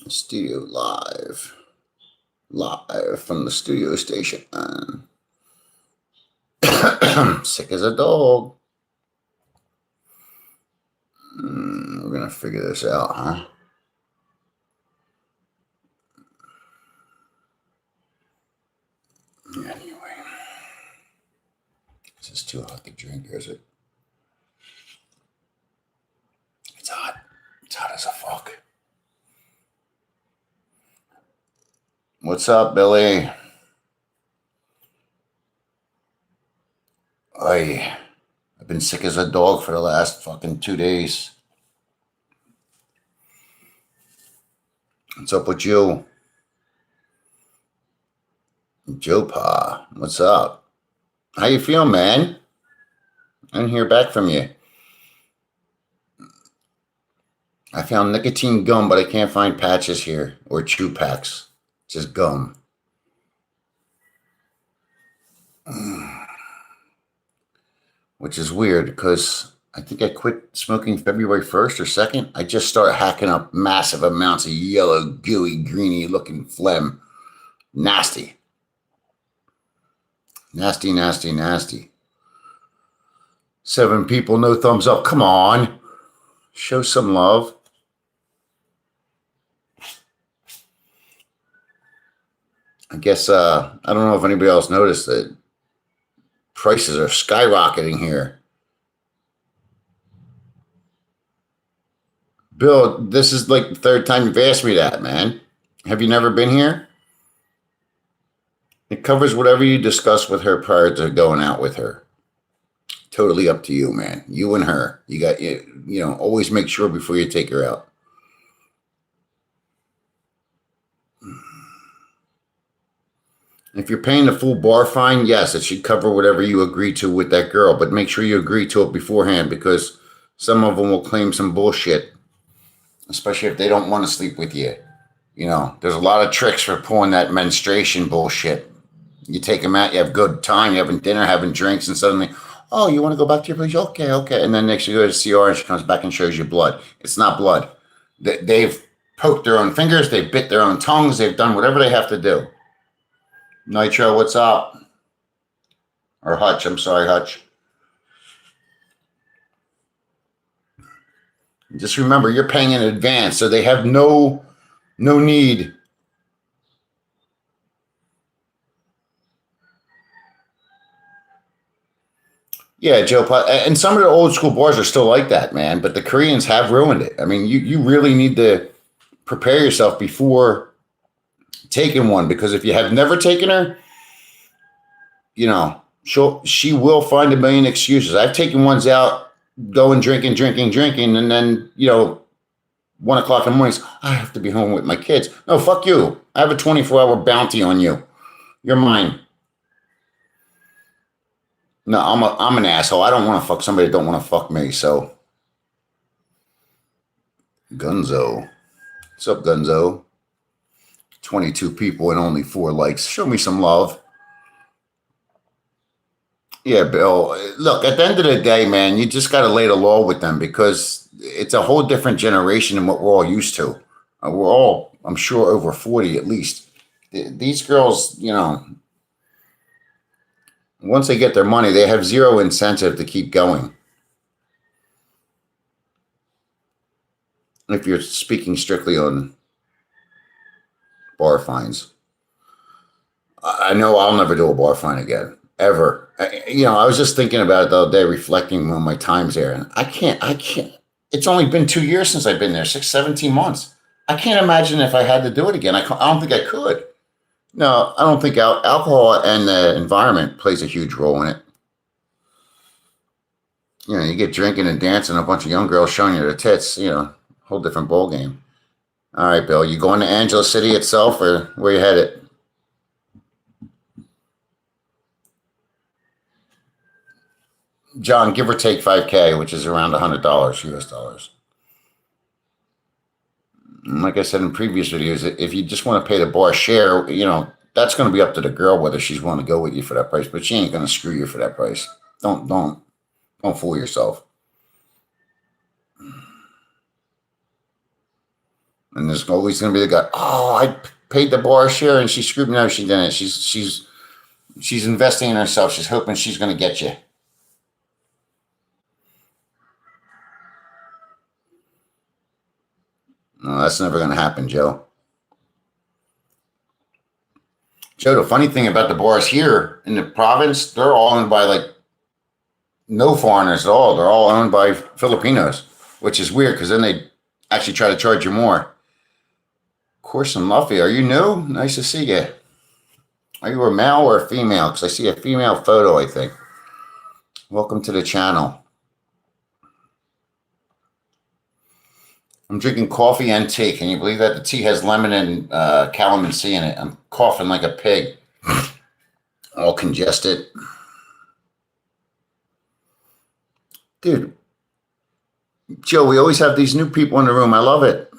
Studio live from the studio station. Sick as a dog. We're gonna figure this out, huh? Anyway, this is too hot to drink, is it? It's hot. It's hot as a fuck. What's up, Billy? I've been sick as a dog for the last fucking 2 days. What's up with you? Joe Pa, what's up? How you feeling, man? I didn't hear back from you. I found nicotine gum, but I can't find patches here or chew packs. Just gum. Which is weird because I think I quit smoking February 1st or 2nd. I just started hacking up massive amounts of yellow, gooey, greeny looking phlegm. Nasty. Nasty, nasty, nasty. 7 people, no thumbs up. Come on. Show some love. I guess, I don't know if anybody else noticed that prices are skyrocketing here. Bill, this is like the 3rd time you've asked me that, man. Have you never been here? It covers whatever you discuss with her prior to going out with her. Totally up to you, man. You and her. You got, always make sure before you take her out. If you're paying the full bar fine, yes, it should cover whatever you agree to with that girl, but make sure you agree to it beforehand because some of them will claim some bullshit, especially if they don't want to sleep with you. There's a lot of tricks for pulling that menstruation bullshit. You take them out, you have good time, you're having dinner, having drinks, and suddenly, oh, you want to go back to your place? Okay. And then next you go to CR and she comes back and shows you blood. It's not blood. They've poked their own fingers, they've bit their own tongues, they've done whatever they have to do. Nitro, what's up? Or Hutch, I'm sorry, Hutch. Just remember, you're paying in advance, so they have no need. Yeah, Joe, and some of the old school bars are still like that, man, but the Koreans have ruined it. I mean, you really need to prepare yourself before taking one, because if you have never taken her, she will find a million excuses. I've taken ones out, going drinking, and then 1 o'clock in the morning, I have to be home with my kids. No, fuck you. I have a 24-hour bounty on you. You're mine. No, I'm an asshole. I don't want to fuck somebody that don't want to fuck me. So, Gunzo, what's up, Gunzo? 22 people and only 4 likes. Show me some love. Yeah, Bill. Look, at the end of the day, man, you just got to lay the law with them because it's a whole different generation than what we're all used to. We're all, I'm sure, over 40 at least. These girls, once they get their money, they have zero incentive to keep going. If you're speaking strictly on bar fines, I know I'll never do a bar fine again, ever. I was just thinking about it the other day, reflecting on my times there, and I can't. It's only been 2 years since I've been there, 17 months. I can't imagine if I had to do it again. I don't think I could. No, I don't think alcohol and the environment plays a huge role in it. You get drinking and dancing, a bunch of young girls showing you their tits, whole different ball game. All right, Bill, you going to Angela City itself, or where you headed? John, give or take 5K, which is around $100 US dollars. Like I said in previous videos, if you just want to pay the bar share, that's going to be up to the girl whether she's willing to go with you for that price, but she ain't going to screw you for that price. Don't fool yourself. And there's always going to be the guy, oh, I paid the bar share and she screwed me. No, she didn't. She's investing in herself. She's hoping she's going to get you. No, that's never going to happen, Joe. Joe, the funny thing about the bars here in the province, they're all owned by like no foreigners at all. They're all owned by Filipinos, which is weird because then they actually try to charge you more. Of course, I'm Luffy. Are you new? Nice to see you. Are you a male or a female? Because I see a female photo, I think. Welcome to the channel. I'm drinking coffee and tea. Can you believe that? The tea has lemon and calamansi in it. I'm coughing like a pig. All congested. Dude, Joe, we always have these new people in the room. I love it.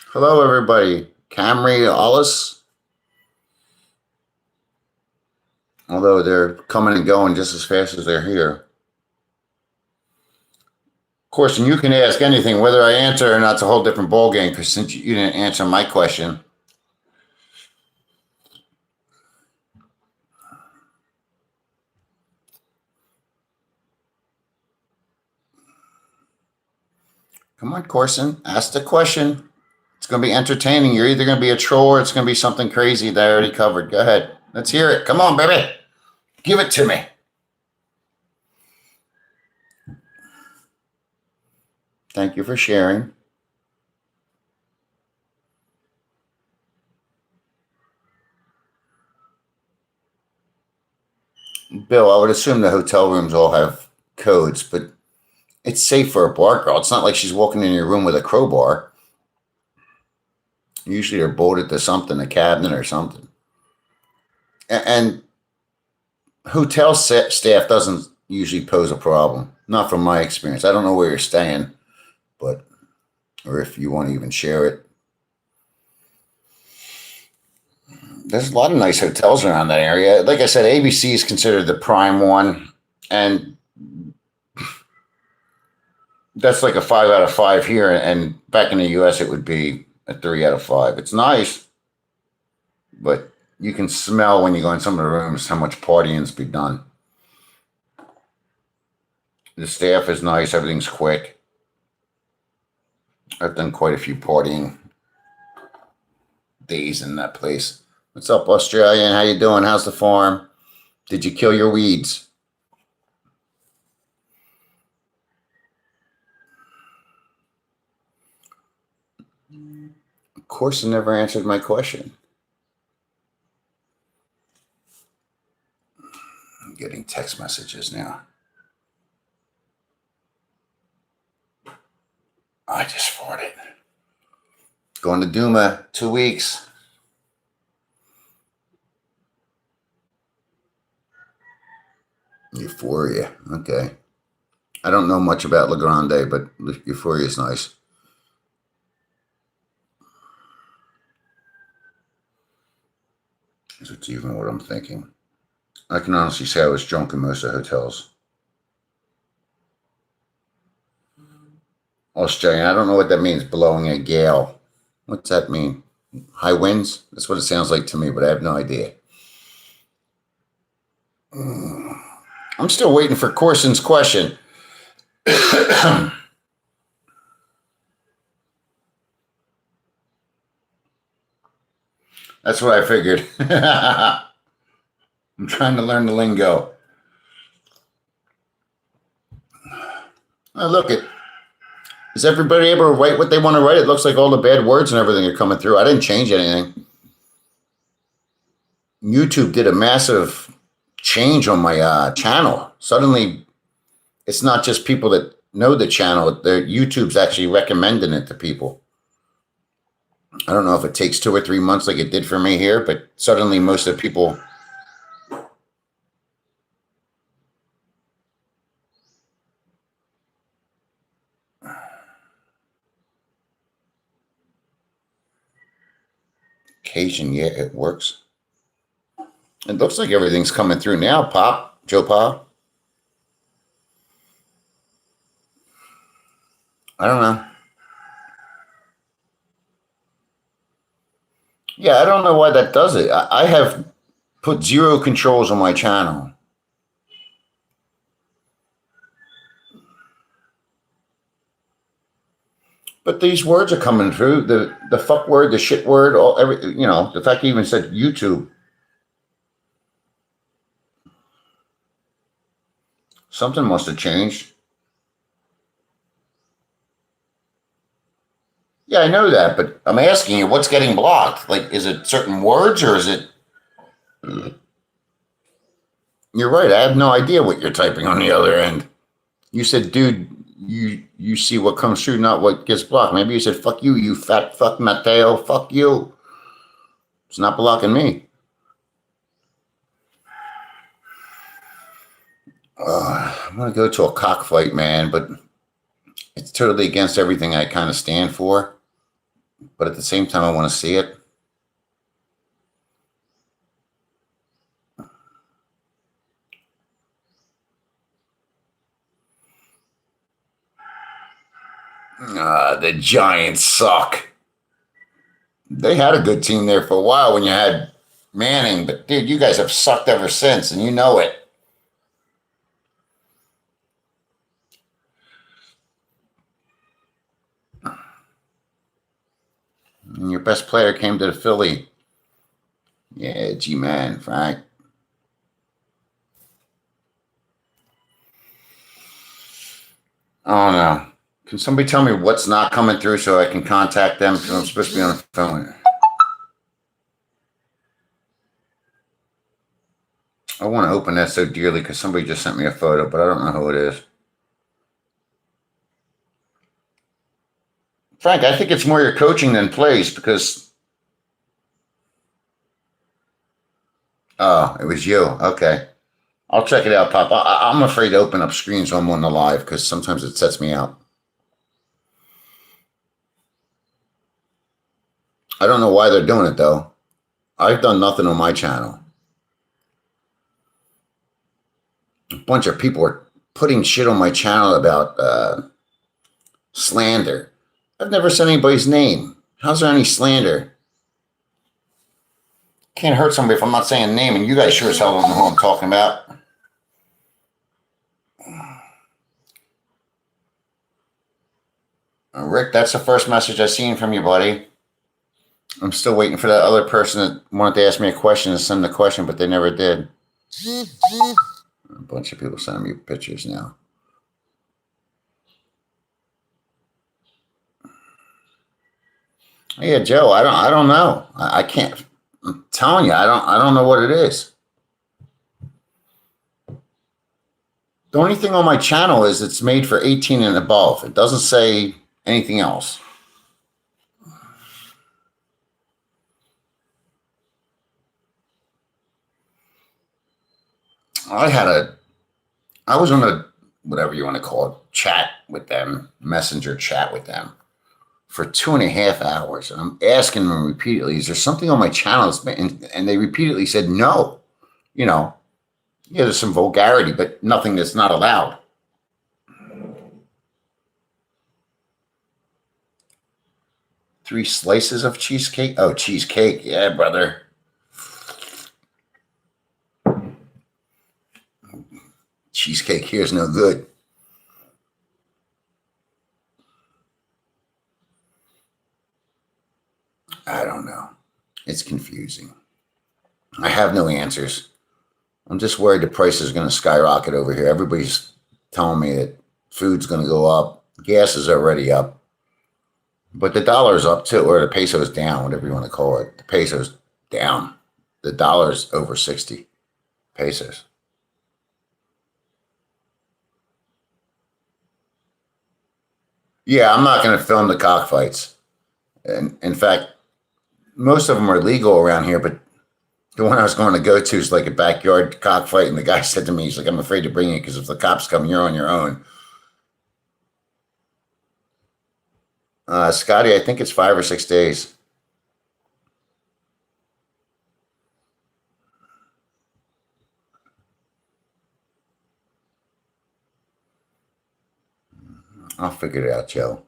Hello, everybody. Camry, Alice. Although they're coming and going just as fast as they're here. Of course, and you can ask anything, whether I answer or not, it's a whole different ballgame, because since you didn't answer my question. Come on, Corson, ask the question. It's going to be entertaining. You're either going to be a troll or it's going to be something crazy that I already covered. Go ahead. Let's hear it. Come on, baby. Give it to me. Thank you for sharing. Bill, I would assume the hotel rooms all have codes, but it's safe for a bar girl. It's not like she's walking in your room with a crowbar. Usually they're bolted to something, a cabinet or something. And hotel staff doesn't usually pose a problem. Not from my experience. I don't know where you're staying, but, or if you want to even share it. There's a lot of nice hotels around that area. Like I said, ABC is considered the prime one, and that's like a 5 out of 5 here. And back in the US, it would be a 3 out of 5. It's nice, but you can smell when you go in some of the rooms how much partying's be done. The staff is nice. Everything's quick. I've done quite a few partying days in that place. What's up, Australian? How you doing? How's the farm? Did you kill your weeds? Of course, you never answered my question. I'm getting text messages now. I just farted. Going to Duma 2 weeks. Euphoria. Okay. I don't know much about La Grande, but Euphoria is nice. That's even what I'm thinking. I can honestly say I was drunk in most of the hotels. Australian, I don't know what that means, blowing a gale. What's that mean? High winds? That's what it sounds like to me, but I have no idea. I'm still waiting for Corson's question. That's what I figured. I'm trying to learn the lingo. Oh, look, is everybody able to write what they want to write? It looks like all the bad words and everything are coming through. I didn't change anything. YouTube did a massive change on my channel. Suddenly, it's not just people that know the channel. YouTube's actually recommending it to people. I don't know if it takes 2 or 3 months like it did for me here, but suddenly most of the people... Occasion, yeah, it works. It looks like everything's coming through now, Pop. Joe Pop. I don't know. Yeah, I don't know why that does it. I have put zero controls on my channel. But these words are coming through. The fuck word, the shit word, all every the fact he even said YouTube. Something must have changed. Yeah, I know that, but I'm asking you, what's getting blocked? Like, is it certain words or is it? You're right. I have no idea what you're typing on the other end. You said, dude, you see what comes through, not what gets blocked. Maybe you said, fuck you, you fat fuck Mateo, fuck you. It's not blocking me. I'm gonna go to a cockfight, man, but it's totally against everything I kind of stand for. But at the same time, I want to see it. The Giants suck. They had a good team there for a while when you had Manning, but dude, you guys have sucked ever since, and you know it. And your best player came to the Philly. Yeah, G-Man, Frank. Oh no. Can somebody tell me what's not coming through so I can contact them? Because I'm supposed to be on the phone. I want to open that so dearly because somebody just sent me a photo, but I don't know who it is. Frank, I think it's more your coaching than plays because. Oh, it was you. Okay. I'll check it out, Pop. I'm afraid to open up screens when I'm on the live because sometimes it sets me out. I don't know why they're doing it, though. I've done nothing on my channel. A bunch of people are putting shit on my channel about slander. I've never said anybody's name. How's there any slander? Can't hurt somebody if I'm not saying a name, and you guys sure as hell don't know who I'm talking about. Rick, that's the first message I've seen from you, buddy. I'm still waiting for that other person that wanted to ask me a question and send the question, but they never did. A bunch of people sending me pictures now. Yeah, Joe, I don't know. I can't. I'm telling you, I don't know what it is. The only thing on my channel is it's made for 18 and above. It doesn't say anything else. I was on a, whatever you want to call it, chat with them, messenger chat with them for 2.5 hours. And I'm asking them repeatedly, is there something on my channel? And they repeatedly said, no. Yeah, there's some vulgarity, but nothing that's not allowed. Three slices of cheesecake? Oh, cheesecake. Yeah, brother. Cheesecake here is no good. I don't know. It's confusing. I have no answers. I'm just worried the price is going to skyrocket over here. Everybody's telling me that food's going to go up. Gas is already up. But the dollar's up too, or the peso's down, whatever you want to call it. The peso's down. The dollar's over 60 pesos. Yeah, I'm not going to film the cockfights. And in fact, most of them are legal around here, but the one I was going to go to is like a backyard cockfight. And the guy said to me, he's like, I'm afraid to bring you because if the cops come, you're on your own. Scotty, I think it's 5 or 6 days. I'll figure it out, Joe.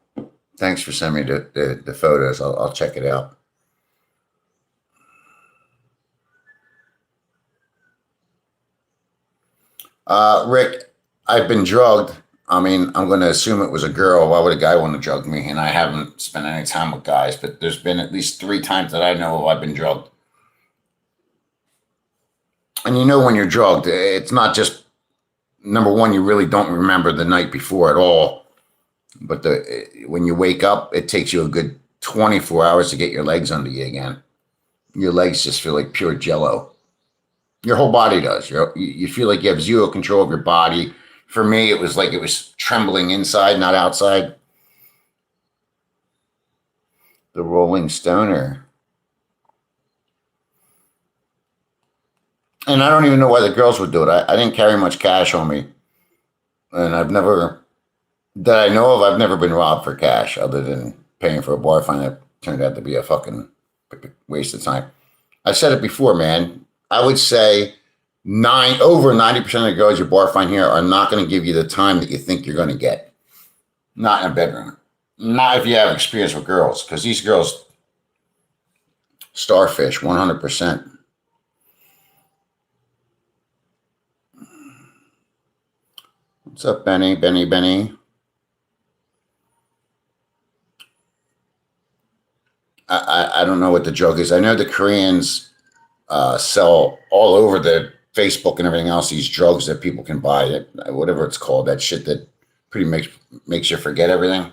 Thanks for sending me the photos. I'll check it out. Rick, I've been drugged. I mean, I'm going to assume it was a girl. Why would a guy want to drug me? And I haven't spent any time with guys, but there's been at least 3 times that I know of I've been drugged. And you know, when you're drugged, it's not just number one, you really don't remember the night before at all. But when you wake up, it takes you a good 24 hours to get your legs under you again. Your legs just feel like pure jello. Your whole body does. You feel like you have zero control of your body. For me, it was like it was trembling inside, not outside. The Rolling Stoner. And I don't even know why the girls would do it. I didn't carry much cash on me. And that I know of, I've never been robbed for cash other than paying for a bar fine that turned out to be a fucking waste of time. I've said it before, man. I would say over 90% of the girls you bar fine here are not going to give you the time that you think you're going to get. Not in a bedroom. Not if you have experience with girls, because these girls starfish 100%. What's up, Benny? Benny. I don't know what the drug is. I know the Koreans sell all over the Facebook and everything else these drugs that people can buy, whatever it's called, that shit that pretty makes you forget everything.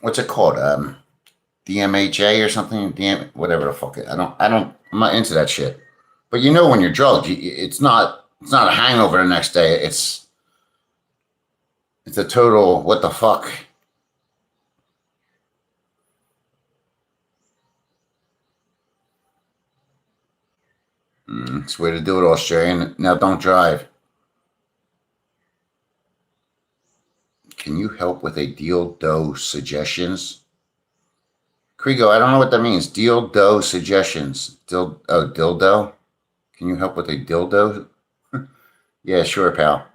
What's it called? DMHA or something? Whatever the fuck. I'm not into that shit. But you know, when you're drugged, it's not a hangover the next day. It's a total what the fuck. It's a way to do it, Australian. Now don't drive. Can you help with a deal dough suggestions? Krigo, I don't know what that means. Deal dough suggestions. Dildo? Can you help with a dildo? Yeah, sure, pal.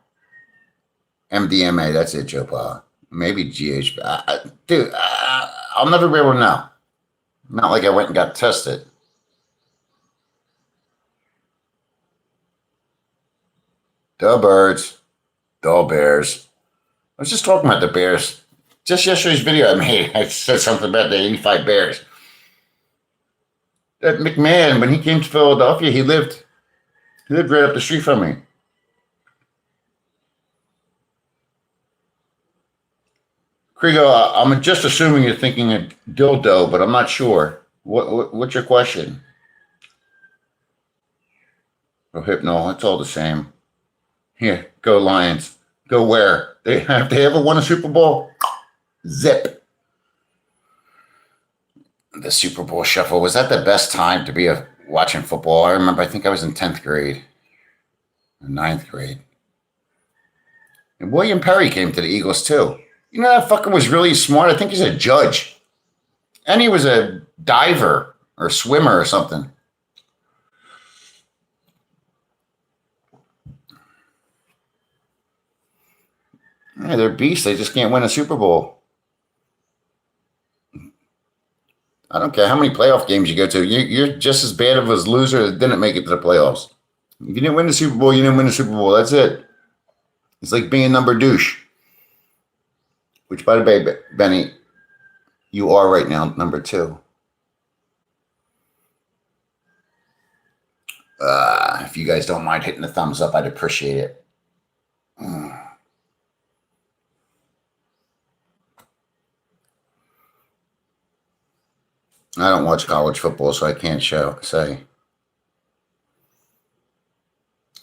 MDMA, that's it, Joe Pa. Maybe GH. Dude, I'll never be able to know. Not like I went and got tested. Duh birds. Dull bears. I was just talking about the bears. Just yesterday's video I made, I said something about the 85 bears. That McMahon, when he came to Philadelphia, he lived right up the street from me. Krigo, I'm just assuming you're thinking of dildo, but I'm not sure. What's your question? Oh, Hypno, it's all the same. Here, go Lions. Go where? Have they ever won a Super Bowl? Zip. The Super Bowl shuffle. Was that the best time to be watching football? I remember, I think I was in 10th grade, or 9th grade. And William Perry came to the Eagles too. You know, that fucker was really smart. I think he's a judge. And he was a diver or swimmer or something. Yeah, they're beasts. They just can't win a Super Bowl. I don't care how many playoff games you go to. You're just as bad of a loser that didn't make it to the playoffs. If you didn't win the Super Bowl, you didn't win the Super Bowl. That's it. It's like being number douche. Which, by the way, Benny, you are right now number 2. If you guys don't mind hitting the thumbs up, I'd appreciate it. I don't watch college football, so I can't say.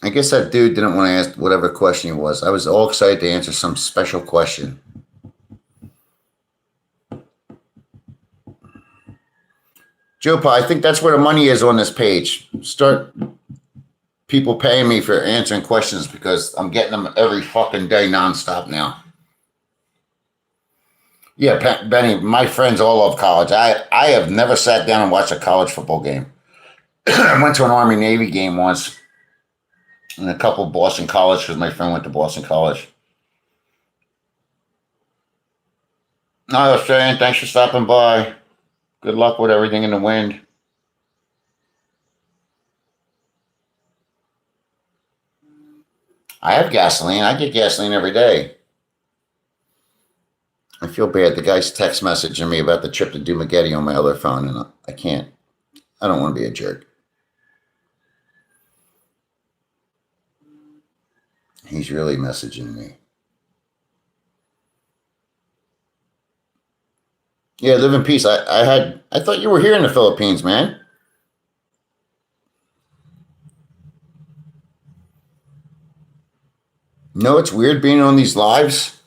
I guess that dude didn't want to ask whatever question he was. I was all excited to answer some special question. Joe Pa, I think that's where the money is on this page. Start people paying me for answering questions because I'm getting them every fucking day nonstop now. Yeah, Benny, my friends all love college. I have never sat down and watched a college football game. I went to an Army-Navy game once and a couple Boston College because my friend went to Boston College. No, Australian, thanks for stopping by. Good luck with everything in the wind. I have gasoline. I get gasoline every day. I feel bad. The guy's text messaging me about the trip to Dumagetti on my other phone, and I can't. I don't want to be a jerk. He's really messaging me. Yeah, live in peace. I thought you were here in the Philippines, man. No, it's weird being on these lives.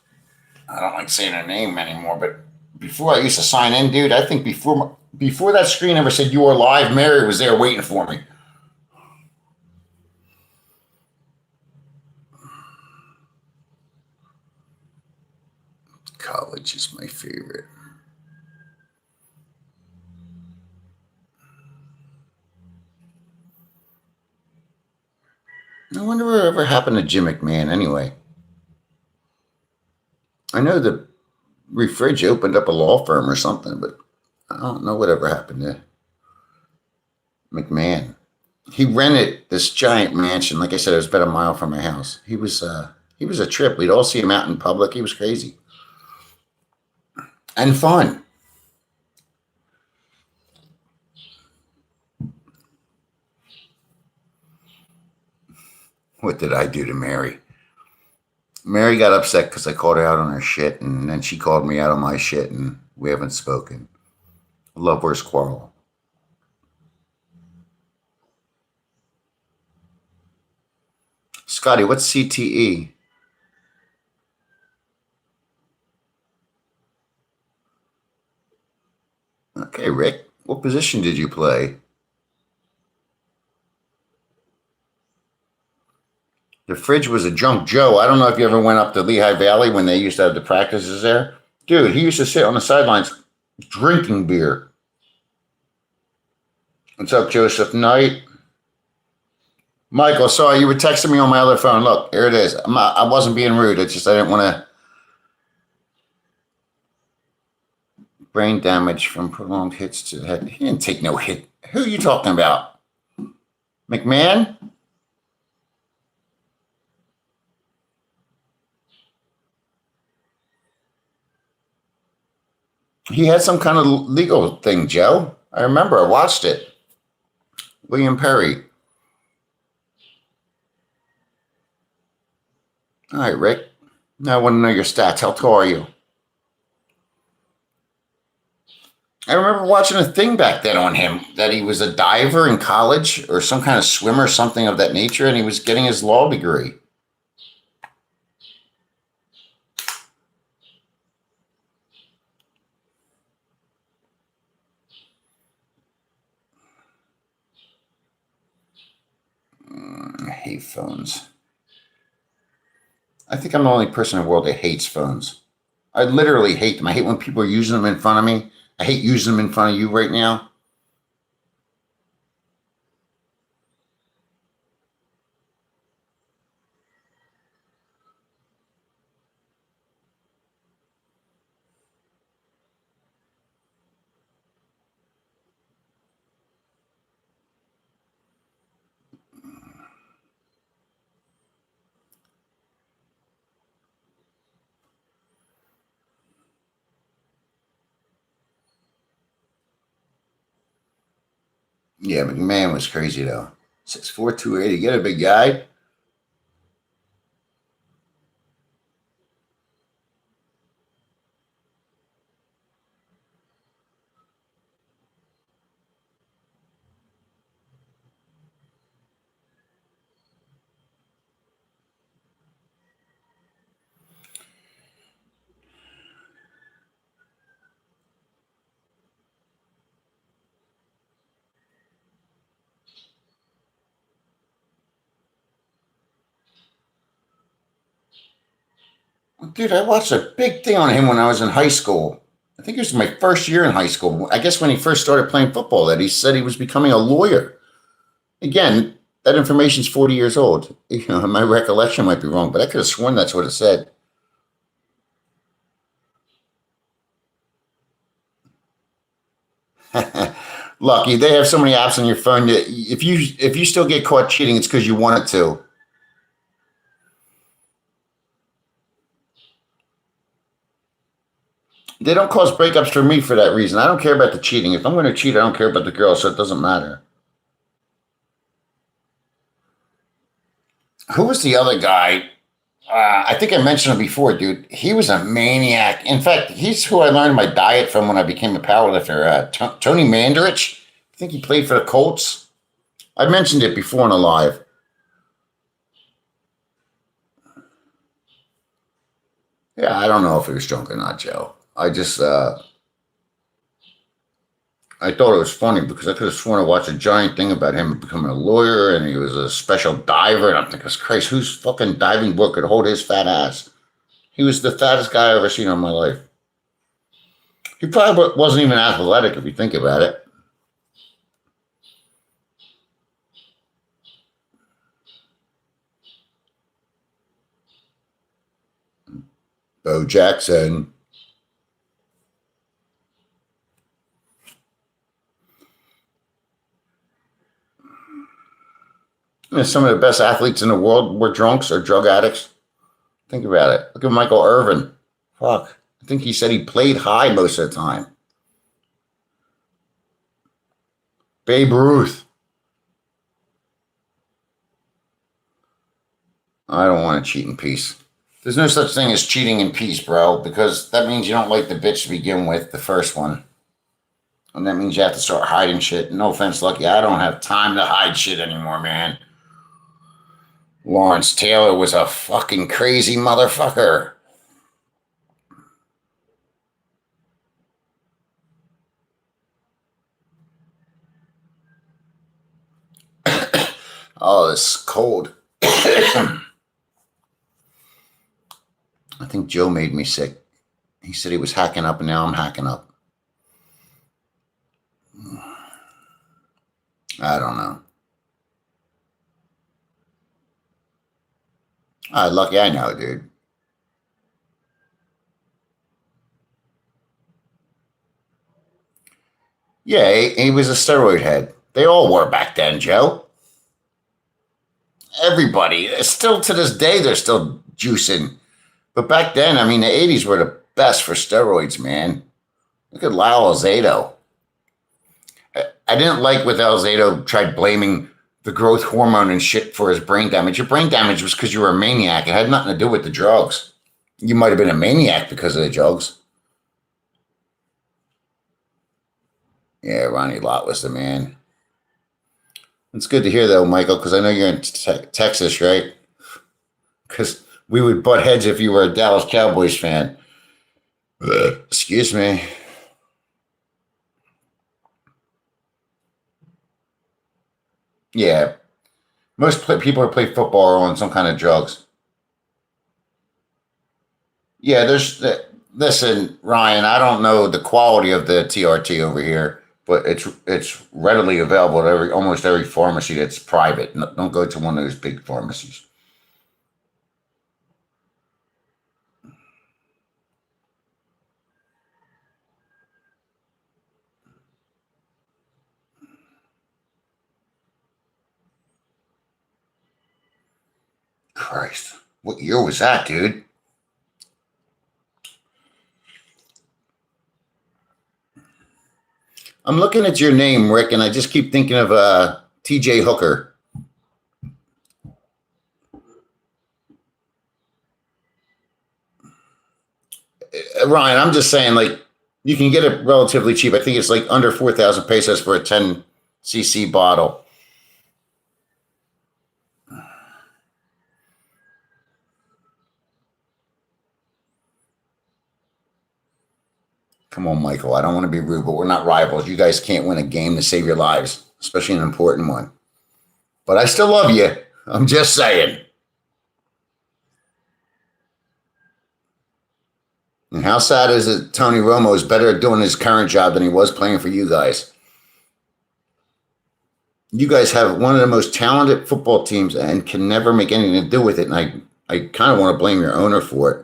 I don't like saying her name anymore, but before I used to sign in, dude, I think before that screen ever said you are live, Mary was there waiting for me. College is my favorite. I wonder whatever happened to Jim McMahon anyway. I know the refridge opened up a law firm or something, but I don't know whatever happened to McMahon. He rented this giant mansion. Like I said, it was about a mile from my house. He was a trip. We'd all see him out in public. He was crazy and fun. What did I do to Mary? Mary got upset because I called her out on her shit, and then she called me out on my shit, and we haven't spoken. Lovers quarrel. Scotty, what's CTE? Okay, Rick, what position did you play? The fridge was a drunk Joe. I don't know if you ever went up to Lehigh Valley when they used to have the practices there. Dude, he used to sit on the sidelines drinking beer. What's up, Joseph Knight? Michael, sorry, you were texting me on my other phone. Look, here it is. I wasn't being rude. It's just I didn't want to. Brain damage from prolonged hits to the head. He didn't take no hit. Who are you talking about? McMahon? He had some kind of legal thing, Joe. I remember. I watched it. William Perry. All right, Rick. Now I want to know your stats. How tall are you? I remember watching a thing back then on him that he was a diver in college or some kind of swimmer, something of that nature, and he was getting his law degree. I hate phones. I think I'm the only person in the world that hates phones. I literally hate them. I hate when people are using them in front of me. I hate using them in front of you right now. Yeah, McMahon was crazy though. 6'4", 280. Get a big guy. Dude, I watched a big thing on him when I was in high school. I think it was my first year in high school. I guess when he first started playing football, that he said he was becoming a lawyer. Again, that information's 40 years old. You know, my recollection might be wrong, but I could have sworn that's what it said. Lucky, they have so many apps on your phone that if you still get caught cheating, it's because you wanted to. They don't cause breakups for me for that reason. I don't care about the cheating. If I'm going to cheat, I don't care about the girl, so it doesn't matter. Who was the other guy? I think I mentioned him before, dude. He was a maniac. In fact, he's who I learned my diet from when I became a powerlifter. Tony Mandarich. I think he played for the Colts. I mentioned it before in a live. Yeah, I don't know if he was drunk or not, Joe. I thought it was funny because I could have sworn I watched a giant thing about him becoming a lawyer and he was a special diver. And I'm thinking, Christ, whose fucking diving book could hold his fat ass? He was the fattest guy I've ever seen in my life. He probably wasn't even athletic if you think about it. Bo Jackson. You know, some of the best athletes in the world were drunks or drug addicts. Think about it. Look at Michael Irvin. Fuck. I think he said he played high most of the time. Babe Ruth. I don't want to cheat in peace. There's no such thing as cheating in peace, bro, because that means you don't like the bitch to begin with, the first one. And that means you have to start hiding shit. No offense, Lucky. I don't have time to hide shit anymore, man. Lawrence Taylor was a fucking crazy motherfucker. Oh, it's cold. I think Joe made me sick. He said he was hacking up, and now I'm hacking up. I don't know. Lucky I know, dude. Yeah, he was a steroid head. They all were back then, Joe. Everybody. Still to this day, they're still juicing. But back then, I mean, the 80s were the best for steroids, man. Look at Lyle Alzado. I didn't like with Alzado tried blaming the growth hormone and shit for his brain damage. Your brain damage was because you were a maniac. It had nothing to do with the drugs. You might have been a maniac because of the drugs. Yeah, Ronnie Lott was the man. It's good to hear, though, Michael, because I know you're in Texas, right? Because we would butt heads if you were a Dallas Cowboys fan. Excuse me. Yeah, people who play football are on some kind of drugs. Yeah, listen, Ryan. I don't know the quality of the TRT over here, but it's readily available at almost every pharmacy that's private. Don't go to one of those big pharmacies. Christ, what year was that, dude? I'm looking at your name, Rick, and I just keep thinking of T.J. Hooker. Ryan, I'm just saying, like, you can get it relatively cheap. I think it's like under 4,000 pesos for a 10 cc bottle. Come on, Michael. I don't want to be rude, but we're not rivals. You guys can't win a game to save your lives, especially an important one. But I still love you. I'm just saying. And how sad is it Tony Romo is better at doing his current job than he was playing for you guys? You guys have one of the most talented football teams and can never make anything to do with it. And I kind of want to blame your owner for it.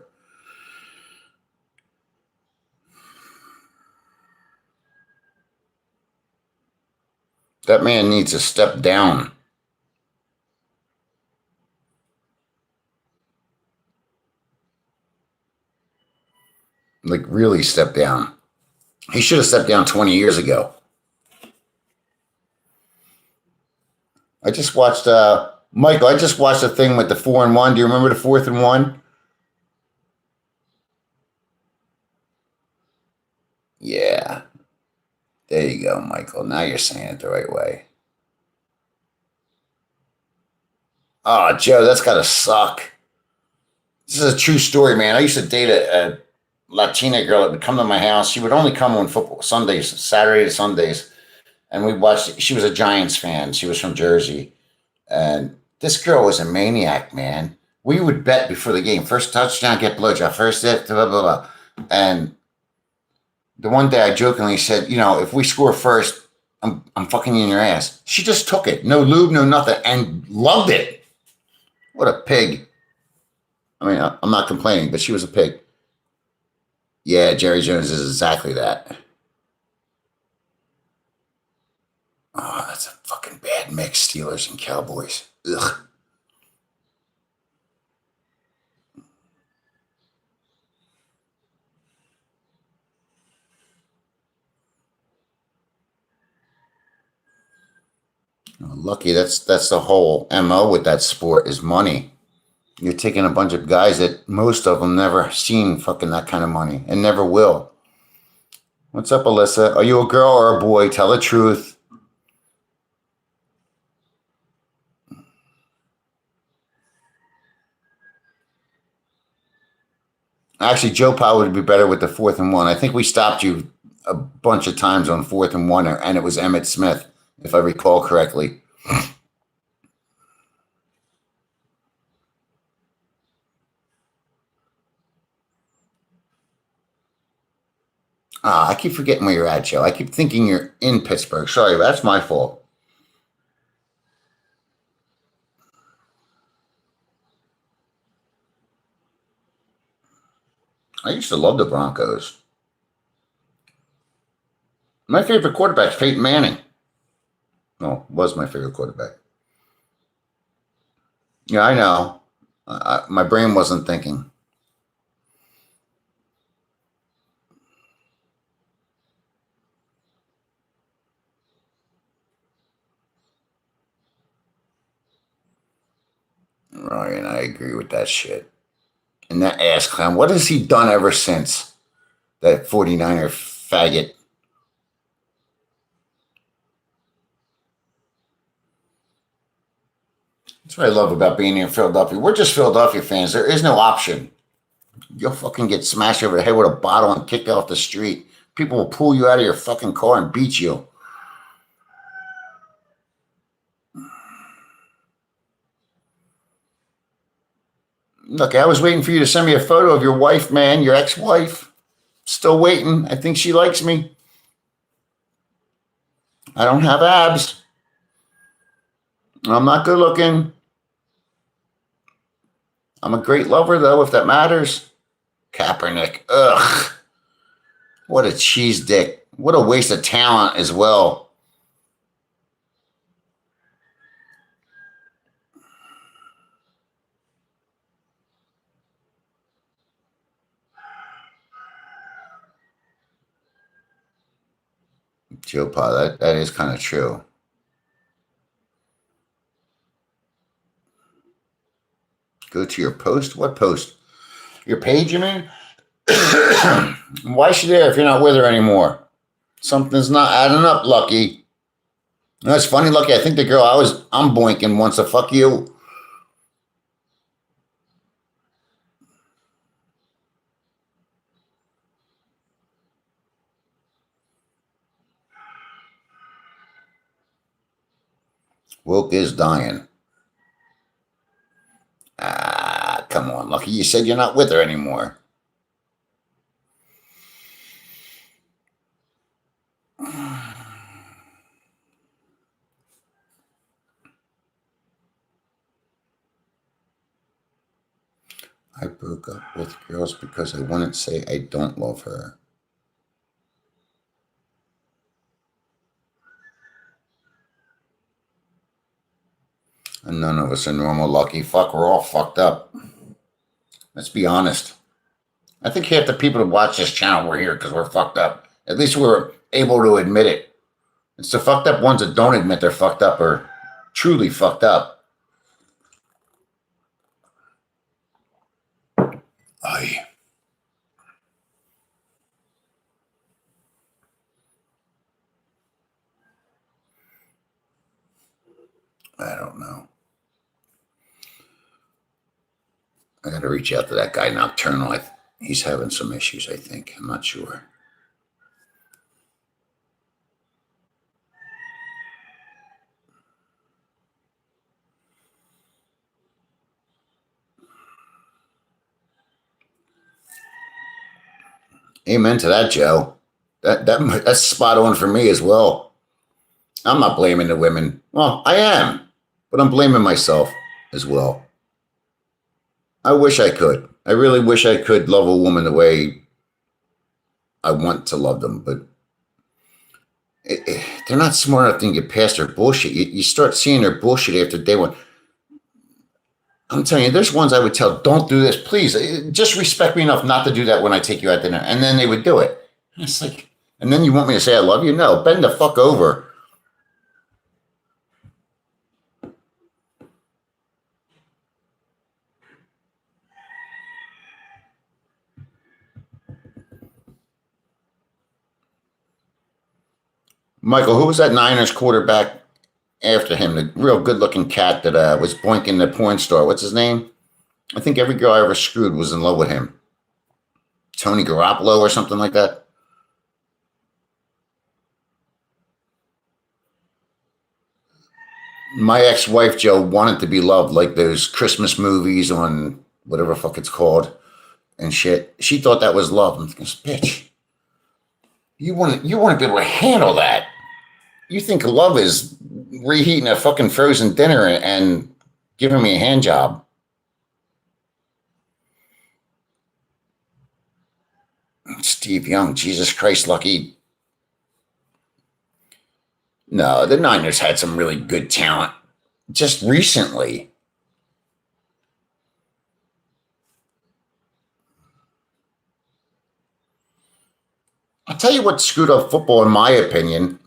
That man needs to step down. Like really step down. He should have stepped down 20 years ago. I just watched Michael, I just watched a thing with the 4-1. Do you remember the 4th and 1? Yeah. There you go, Michael. Now you're saying it the right way. Oh, Joe, that's gotta suck. This is a true story, man. I used to date a Latina girl that would come to my house. She would only come on football Sundays, Saturday to Sundays, and we watched. She was a Giants fan. She was from Jersey, and this girl was a maniac, man. We would bet before the game. First touchdown, get blowjob. First hit, blah blah blah. And the one day I jokingly said, if we score first, I'm fucking you in your ass. She just took it, no lube, no nothing, and loved it. What a pig. I mean, I'm not complaining, but she was a pig. Yeah, Jerry Jones is exactly that. Oh, that's a fucking bad mix, Steelers and Cowboys. Ugh. Lucky that's the whole MO with that sport is money. You're taking a bunch of guys that most of them never seen fucking that kind of money and never will. What's up, Alyssa? Are you a girl or a boy? Tell the truth. Actually, Joe Powell would be better with the 4th and 1. I think we stopped you a bunch of times on 4th and 1, and it was Emmett Smith, if I recall correctly. I keep forgetting where you're at, Joe. I keep thinking you're in Pittsburgh. Sorry, that's my fault. I used to love the Broncos. My favorite quarterback, Peyton Manning. No, was my favorite quarterback. Yeah, I know. My brain wasn't thinking. Ryan, I agree with that shit. And that ass clown, what has he done ever since? That 49er faggot. That's what I love about being here in Philadelphia. We're just Philadelphia fans. There is no option. You'll fucking get smashed over the head with a bottle and kicked off the street. People will pull you out of your fucking car and beat you. Look, I was waiting for you to send me a photo of your wife, man, your ex-wife. Still waiting. I think she likes me. I don't have abs. I'm not good looking. I'm a great lover, though, if that matters. Kaepernick. Ugh. What a cheese dick. What a waste of talent as well. Joe Pa, that is kind of true. Go to your post? What post? Your page, you mean? Why is she there if you're not with her anymore? Something's not adding up, Lucky. No, it's funny, Lucky. I think the girl I'm boinking wants to fuck you. Woke is dying. Ah, come on, Lucky. You said you're not with her anymore. I broke up with girls because I wouldn't say I don't love her. And none of us are normal, Lucky. Fuck, we're all fucked up. Let's be honest. I think half the people that watch this channel were here because we're fucked up. At least we're able to admit it. It's the fucked up ones that don't admit they're fucked up or truly fucked up. I don't know. I got to reach out to that guy Nocturnal. He's having some issues, I think. I'm not sure. Amen to that, Joe. That's spot on for me as well. I'm not blaming the women. Well, I am, but I'm blaming myself as well. I wish I could. I really wish I could love a woman the way I want to love them, but they're not smart enough to get past their bullshit. You start seeing their bullshit after day one. I'm telling you, there's ones I would tell, don't do this, please. Just respect me enough not to do that when I take you out to dinner. And then they would do it. And it's like, and then you want me to say I love you? No, bend the fuck over. Michael, who was that Niners quarterback after him? The real good-looking cat that was boinking the porn star. What's his name? I think every girl I ever screwed was in love with him. Tony Garoppolo or something like that. My ex-wife, Joe, wanted to be loved like those Christmas movies on whatever the fuck it's called and shit. She thought that was love. I'm thinking, bitch, you want to be able to handle that. You think love is reheating a fucking frozen dinner and giving me a hand job. Steve Young, Jesus Christ, Lucky. No, the Niners had some really good talent just recently. I'll tell you what screwed up football, in my opinion,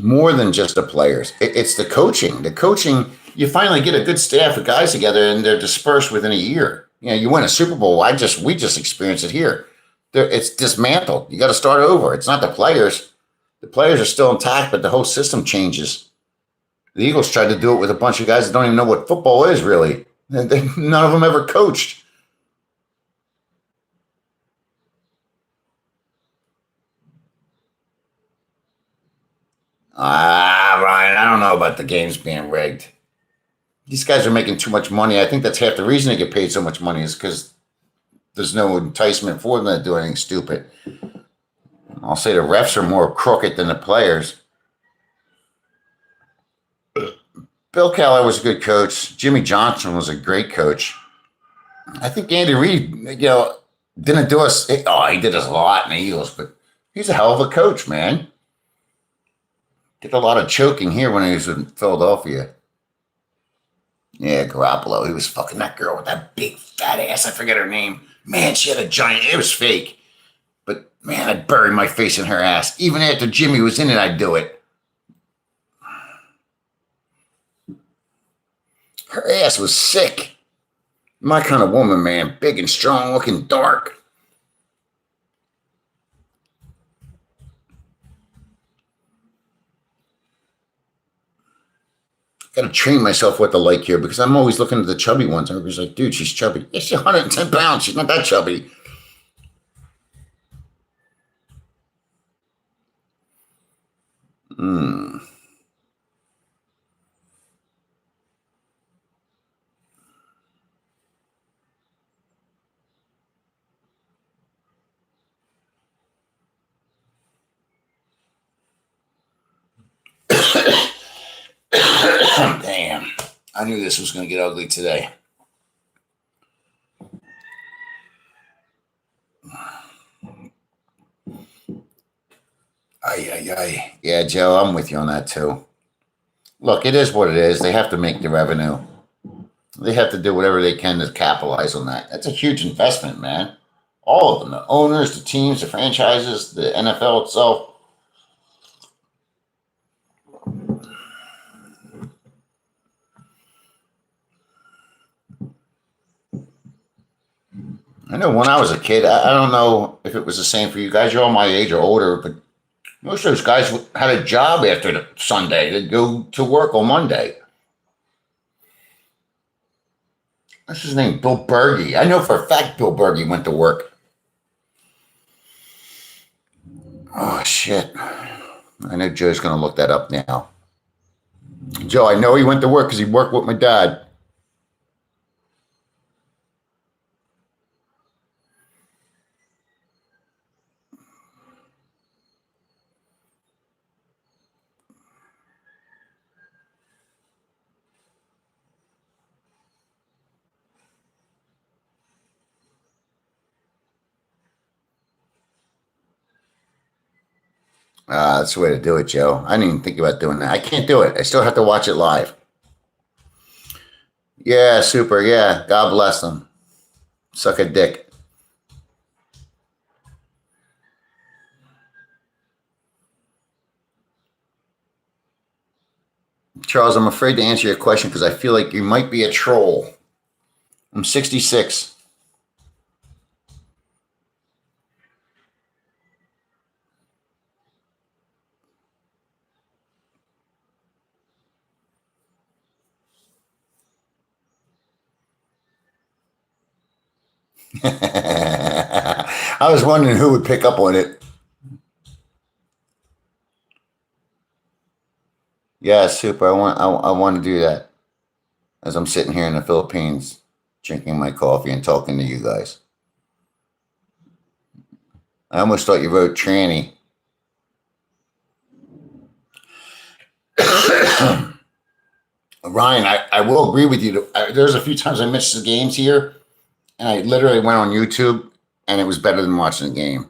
more than just the players. It's the coaching. The coaching, you finally get a good staff of guys together and they're dispersed within a year. You know, you win a Super Bowl. We just experienced it here. It's dismantled. You got to start over. It's not the players. The players are still intact, but the whole system changes. The Eagles tried to do it with a bunch of guys that don't even know what football is, really. None of them ever coached. Ryan, I don't know about the games being rigged. These guys are making too much money. I think that's half the reason they get paid so much money is because there's no enticement for them to do anything stupid. I'll say the refs are more crooked than the players. Bill Keller was a good coach. Jimmy Johnson was a great coach. I think Andy Reid, didn't do us. Oh, he did us a lot in the Eagles, but he's a hell of a coach, man. Did a lot of choking here when he was in Philadelphia. Yeah, Garoppolo. He was fucking that girl with that big fat ass. I forget her name. Man, she had a giant. It was fake. But man, I'd bury my face in her ass. Even after Jimmy was in it, I'd do it. Her ass was sick. My kind of woman, man. Big and strong, looking dark. Got to train myself what to like here because I'm always looking at the chubby ones. I'm always like, dude, she's chubby. Yeah, she's 110 pounds. She's not that chubby. Damn. I knew this was going to get ugly today. Yeah, Joe, I'm with you on that too. Look, it is what it is. They have to make the revenue. They have to do whatever they can to capitalize on that. That's a huge investment, man. All of them. The owners, the teams, the franchises, the NFL itself. I know when I was a kid, I don't know if it was the same for you guys. You're all my age or older, but most of those guys had a job after the Sunday. They'd go to work on Monday. What's his name? Bill Berge. I know for a fact Bill Berge went to work. Oh, shit. I know Joe's going to look that up now. Joe, I know he went to work because he worked with my dad. That's the way to do it, Joe. I didn't even think about doing that. I can't do it. I still have to watch it live. Yeah, super. Yeah. God bless them. Suck a dick. Charles, I'm afraid to answer your question because I feel like you might be a troll. I'm 66. I was wondering who would pick up on it. Yeah, super. I want to do that as I'm sitting here in the Philippines drinking my coffee and talking to you guys. I almost thought you wrote tranny. Ryan, I will agree with you. There's a few times I missed the games here, and I literally went on YouTube, and it was better than watching the game.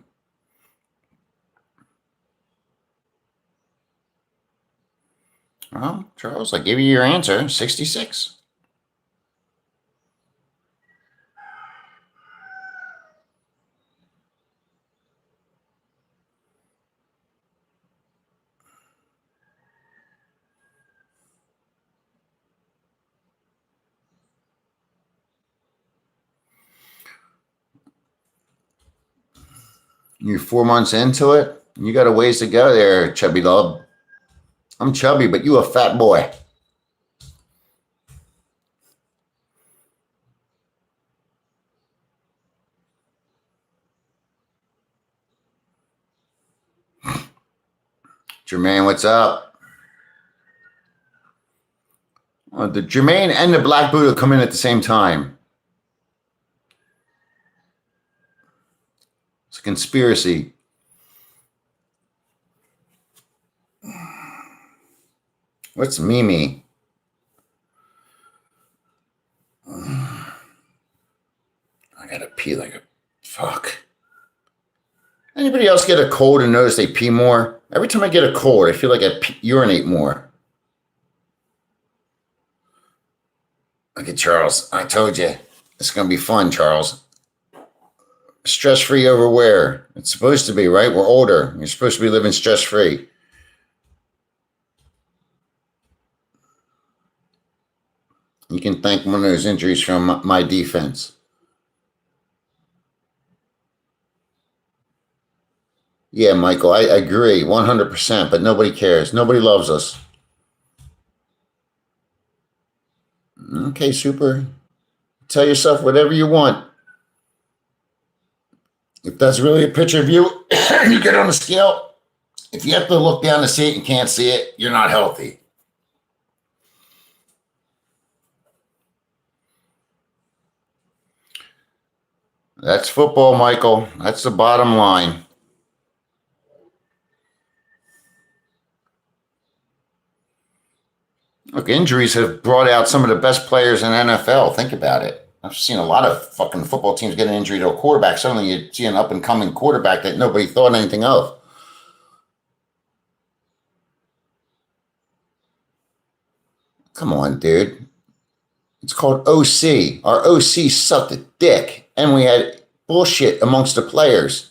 Well, Charles, I gave you your answer, 66. You're 4 months into it. You got a ways to go there, chubby love. I'm chubby, but you a fat boy. Jermaine, what's up? The Jermaine and the Black Buddha come in at the same time. It's a conspiracy. What's Mimi? I gotta pee like a fuck. Anybody else get a cold and notice they pee more? Every time I get a cold, I feel like I urinate more. Look at Charles. I told you. It's going to be fun, Charles. Stress-free over where? It's supposed to be, right? We're older. You're supposed to be living stress-free. You can thank one of those injuries from my defense. Yeah, Michael, I agree 100%, but nobody cares. Nobody loves us. Okay, super. Tell yourself whatever you want. If that's really a picture of you, you get on the scale. If you have to look down to see it and can't see it, you're not healthy. That's football, Michael. That's the bottom line. Look, injuries have brought out some of the best players in NFL. Think about it. I've seen a lot of fucking football teams get an injury to a quarterback. Suddenly you see an up and coming quarterback that nobody thought anything of. Come on, dude. It's called OC. Our OC sucked a dick. And we had bullshit amongst the players.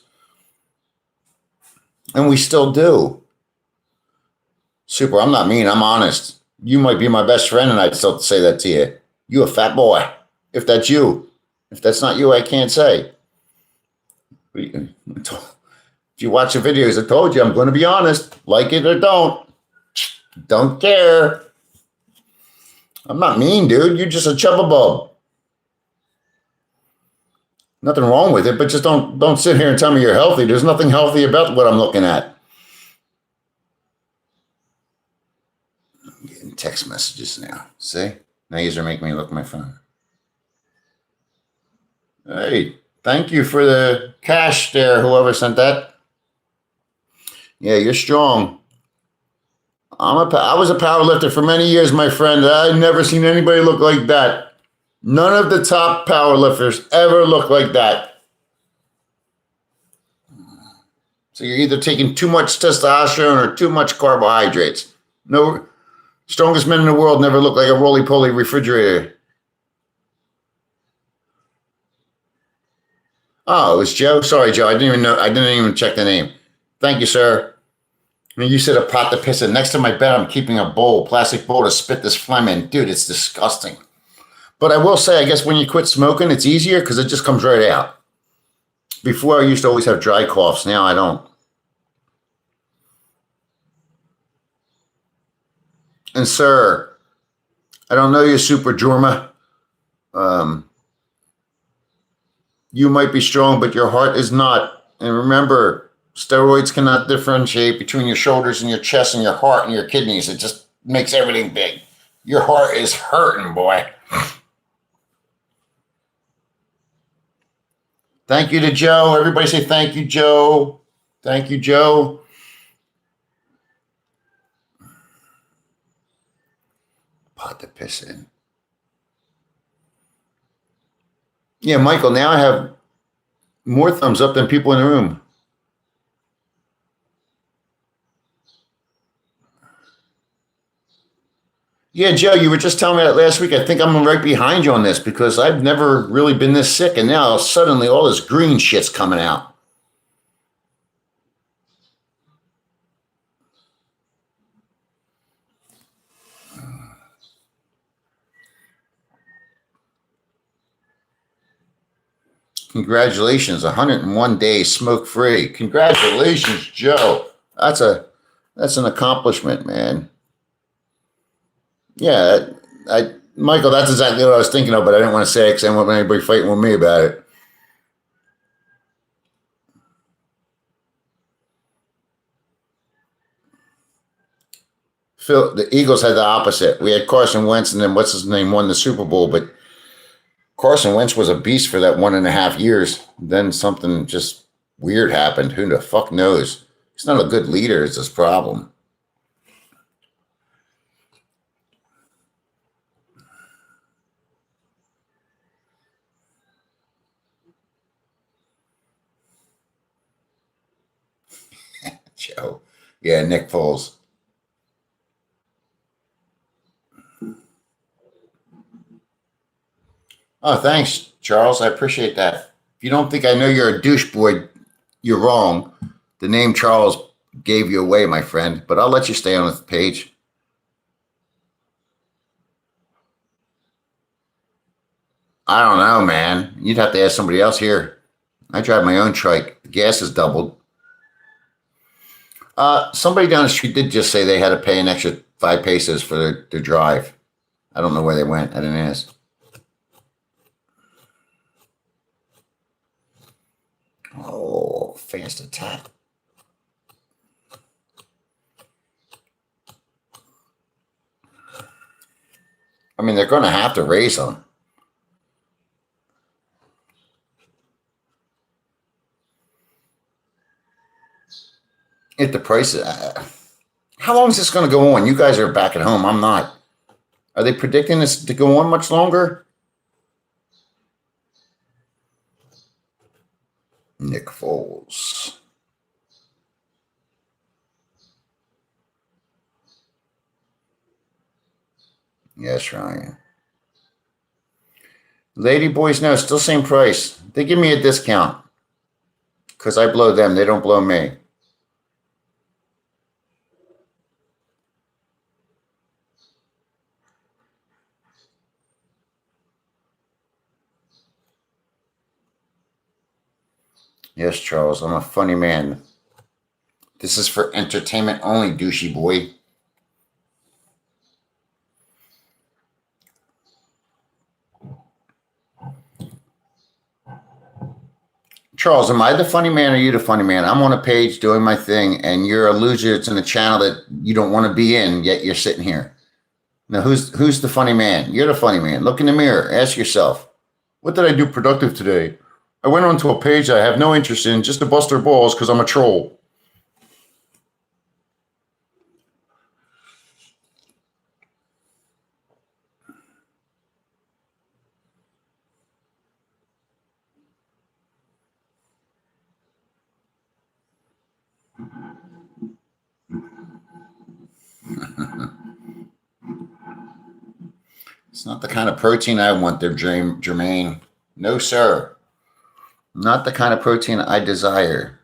And we still do. Super, I'm not mean, I'm honest. You might be my best friend, and I'd still say that to you. You a fat boy. If that's you. If that's not you, I can't say. If you watch the videos, I told you I'm going to be honest. Like it or don't. Don't care. I'm not mean, dude. You're just a chubba bub. Nothing wrong with it, but just don't sit here and tell me you're healthy. There's nothing healthy about what I'm looking at. I'm getting text messages now. See? Now you're making me look at my phone. Hey, thank you for the cash there, whoever sent that. Yeah, you're strong. I was a power lifter for many years, my friend. I've never seen anybody look like that. None of the top power lifters ever look like that. So you're either taking too much testosterone or too much carbohydrates. No, strongest men in the world never look like a roly-poly refrigerator. Oh, it was Joe? Sorry, Joe. I didn't even know. I didn't even check the name. Thank you, sir. I mean, you said a pot to piss in. Next to my bed, I'm keeping a bowl, plastic bowl to spit this phlegm in. Dude, it's disgusting. But I will say, I guess when you quit smoking, it's easier because it just comes right out. Before, I used to always have dry coughs. Now I don't. And, sir, I don't know you, Super Jorma. You might be strong, but your heart is not. And remember, steroids cannot differentiate between your shoulders and your chest and your heart and your kidneys. It just makes everything big. Your heart is hurting, boy. Thank you to Joe. Everybody say thank you, Joe. Thank you, Joe. Pot to piss in. Yeah, Michael, now I have more thumbs up than people in the room. Yeah, Joe, you were just telling me that last week. I think I'm right behind you on this because I've never really been this sick, and now suddenly all this green shit's coming out. Congratulations, 101 days smoke free. Congratulations, Joe. That's an accomplishment, man. Yeah, Michael, that's exactly what I was thinking of, but I didn't want to say it because I didn't want anybody fighting with me about it. Phil, the Eagles had the opposite. We had Carson Wentz, and then what's his name won the Super Bowl, but Carson Wentz was a beast for that 1.5 years. Then something just weird happened. Who the fuck knows? He's not a good leader. It's his problem. Joe. Yeah, Nick Foles. Oh, thanks, Charles. I appreciate that. If you don't think I know you're a douche boy, you're wrong. The name Charles gave you away, my friend, but I'll let you stay on the page. I don't know, man. You'd have to ask somebody else here. I drive my own trike. The gas is doubled. Somebody down the street did just say they had to pay an extra 5 pesos for their drive. I don't know where they went. I didn't ask. Oh, fast attack. I mean, they're going to have to raise them. If the price, how long is this going to go on? You guys are back at home. I'm not. Are they predicting this to go on much longer? Nick Foles. Yes, Ryan. Lady boys, no, still same price. They give me a discount because I blow them. They don't blow me. Yes, Charles, I'm a funny man. This is for entertainment only, douchey boy. Charles, am I the funny man or you the funny man? I'm on a page doing my thing, and you're a loser. It's in a channel that you don't want to be in, yet you're sitting here. Now, who's the funny man? You're the funny man. Look in the mirror. Ask yourself, what did I do productive today? I went onto a page I have no interest in just to bust their balls because I'm a troll. It's not the kind of protein I want there, Jermaine. No, sir. Not the kind of protein I desire.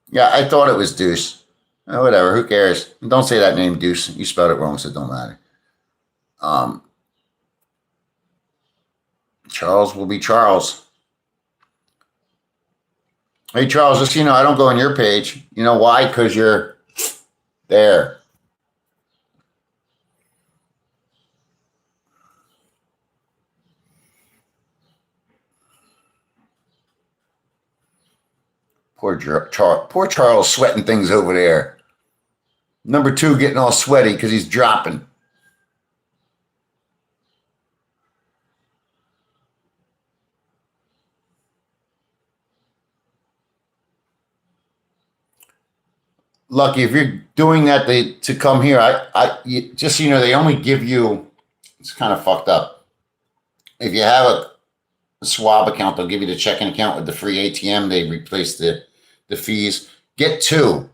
Yeah, I thought it was Deuce. Whatever, who cares? Don't say that name, Deuce. You spelled it wrong, so it don't matter. Um, Charles will be Charles. Hey, Charles, just so you know, I don't go on your page. You know why? Because you're there. Poor Charles sweating things over there. Number two getting all sweaty because he's dropping. Lucky, if you're doing that to come here, just so you know, they only give you. It's kind of fucked up. If you have a Swab account, they'll give you the checking account with the free ATM. They replace the fees. Get two.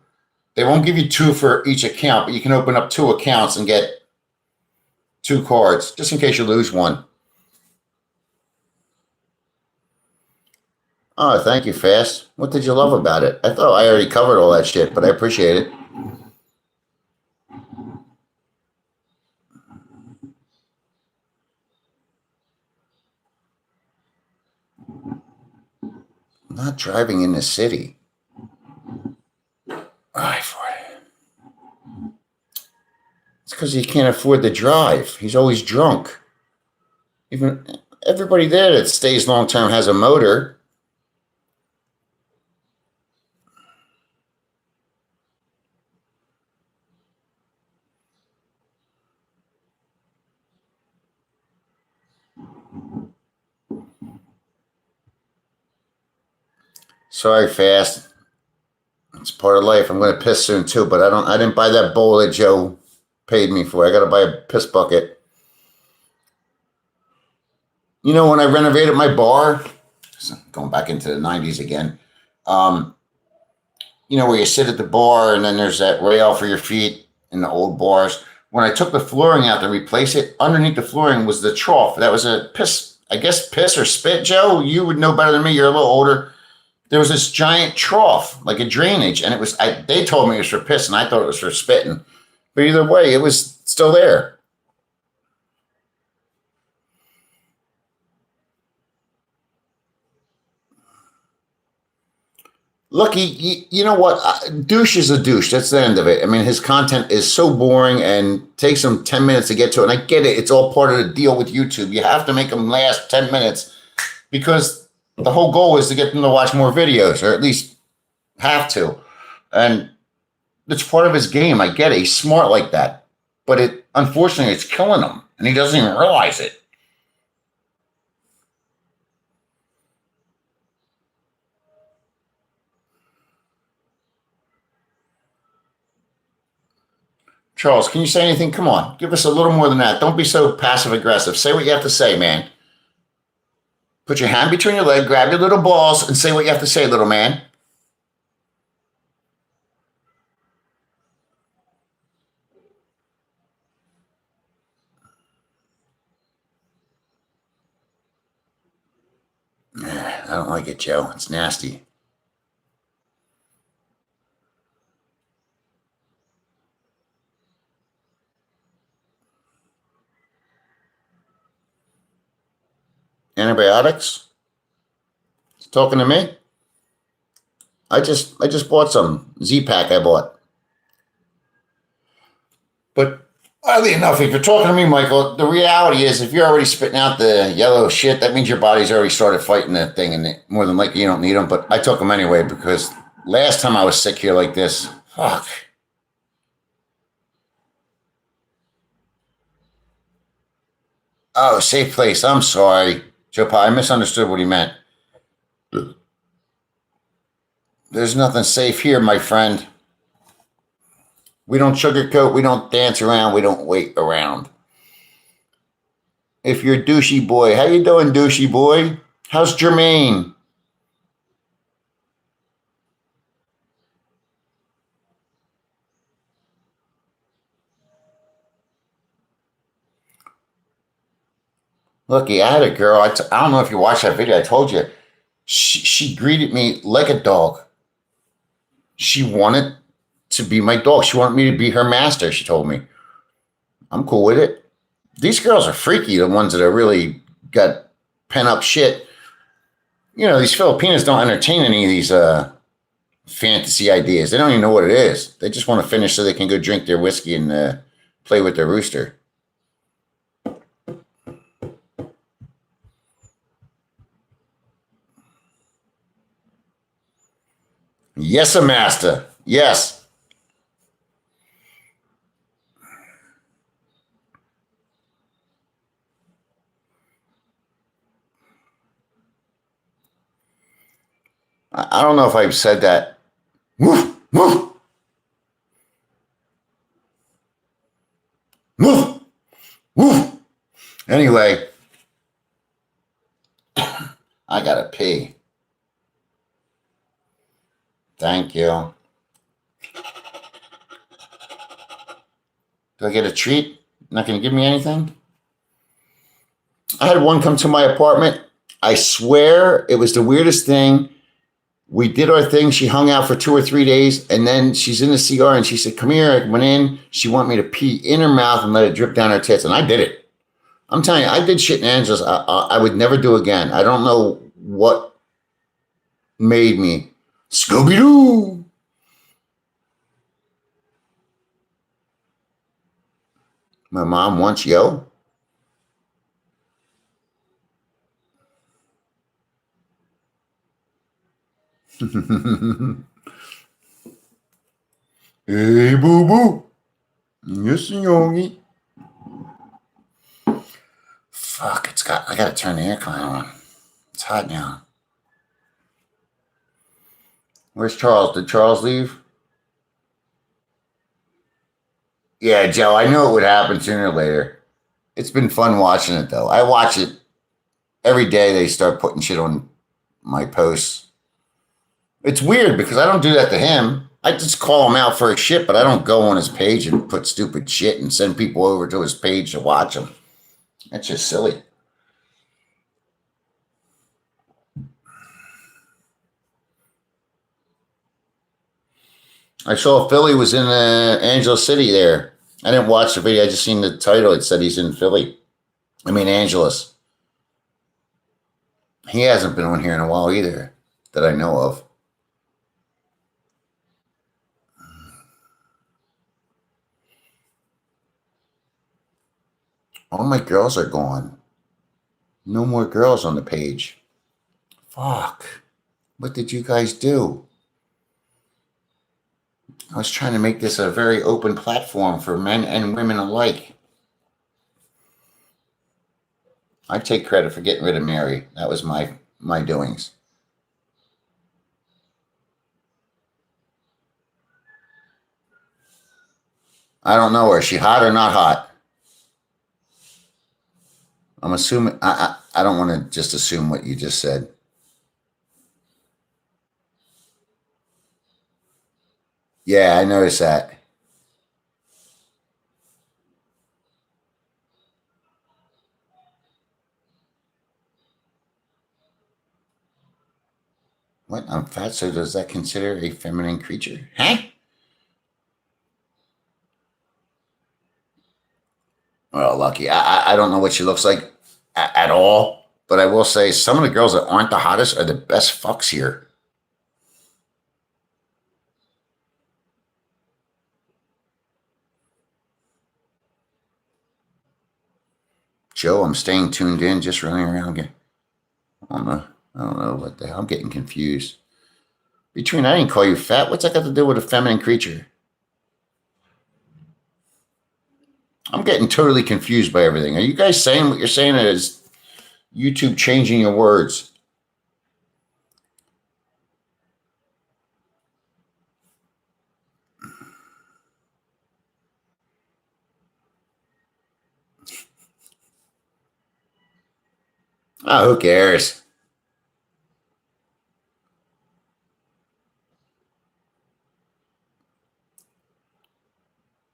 They won't give you two for each account, but you can open up two accounts and get two cards just in case you lose one. Oh, thank you, Fast. What did you love about it? I thought I already covered all that shit, but I appreciate it. Not driving in the city. It's because he can't afford the drive. He's always drunk. Even everybody there that stays long term has a motor. Sorry, Fast. It's part of life. I'm going to piss soon too, but I didn't buy that bowl that Joe paid me for. I got to buy a piss bucket. You know, when I renovated my bar, going back into the 90s again, um, you know, where you sit at the bar and then there's that rail for your feet in the old bars. When I took the flooring out to replace it, underneath the flooring was the trough. That was a piss, I guess piss or spit, Joe. You would know better than me. You're a little older. There was this giant trough, like a drainage, and it was. They told me it was for piss, and I thought it was for spitting. But either way, it was still there. Look, you know what? Douche is a douche. That's the end of it. I mean, his content is so boring and takes him 10 minutes to get to it. And I get it. It's all part of the deal with YouTube. You have to make them last 10 minutes because the whole goal is to get them to watch more videos, or at least have to. And it's part of his game. I get it. He's smart like that. But unfortunately, it's killing him. And he doesn't even realize it. Charles, can you say anything? Come on, give us a little more than that. Don't be so passive aggressive. Say what you have to say, man. Put your hand between your leg, grab your little balls, and say what you have to say, little man. I don't like it, Joe. It's nasty. Antibiotics? Talking to me? I just bought some Z-Pack I bought. But oddly enough, if you're talking to me, Michael, the reality is if you're already spitting out the yellow shit, that means your body's already started fighting that thing, and more than likely you don't need them. But I took them anyway because last time I was sick here like this, fuck. Oh, safe place. I'm sorry, Joe Pa. I misunderstood what he meant. There's nothing safe here, my friend. We don't sugarcoat. We don't dance around. We don't wait around. If you're douchey boy, how you doing, douchey boy? How's Jermaine? Looky, I had a girl. I don't know if you watched that video. I told you. She greeted me like a dog. She wanted to be my dog. She wanted me to be her master. She told me. I'm cool with it. These girls are freaky. The ones that are really got pent up shit. You know, these Filipinos don't entertain any of these fantasy ideas. They don't even know what it is. They just want to finish so they can go drink their whiskey and play with their rooster. Yes, a master. Yes. I don't know if I've said that. Woof, woof, woof, woof. Anyway, I gotta pee. Thank you. Do I get a treat? Not gonna give me anything? I had one come to my apartment. I swear it was the weirdest thing. We did our thing. She hung out for 2 or 3 days, and then she's in the CR and she said, "Come here." I went in. She wanted me to pee in her mouth and let it drip down her tits, and I did it. I'm telling you, I did shit in Angeles I would never do again. I don't know what made me. Scooby Doo. My mom wants yo. Hey, boo boo. Yes, yogi. Fuck, I gotta turn the aircon on. It's hot now. Where's Charles? Did Charles leave? Yeah, Joe, I knew it would happen sooner or later. It's been fun watching it, though. I watch it every day. They start putting shit on my posts. It's weird because I don't do that to him. I just call him out for his shit, but I don't go on his page and put stupid shit and send people over to his page to watch him. That's just silly. I saw Philly was in Angelo City there. I didn't watch the video. I just seen the title. It said he's in Philly. I mean, Angeles. He hasn't been on here in a while either that I know of. All my girls are gone. No more girls on the page. Fuck. What did you guys do? I was trying to make this a very open platform for men and women alike. I take credit for getting rid of Mary. That was my doings. I don't know her. Is she hot or not hot? I'm assuming. I don't want to just assume what you just said. Yeah, I noticed that. What? I'm fat, so does that consider a feminine creature? Huh? Well, lucky. I don't know what she looks like at all, but I will say some of the girls that aren't the hottest are the best fucks here. Joe, I'm staying tuned in, just running around again. I don't know. I don't know what the hell. I'm getting confused. Between I didn't call you fat. What's that got to do with a feminine creature? I'm getting totally confused by everything. Are you guys saying what you're saying? Is YouTube changing your words? Oh, who cares?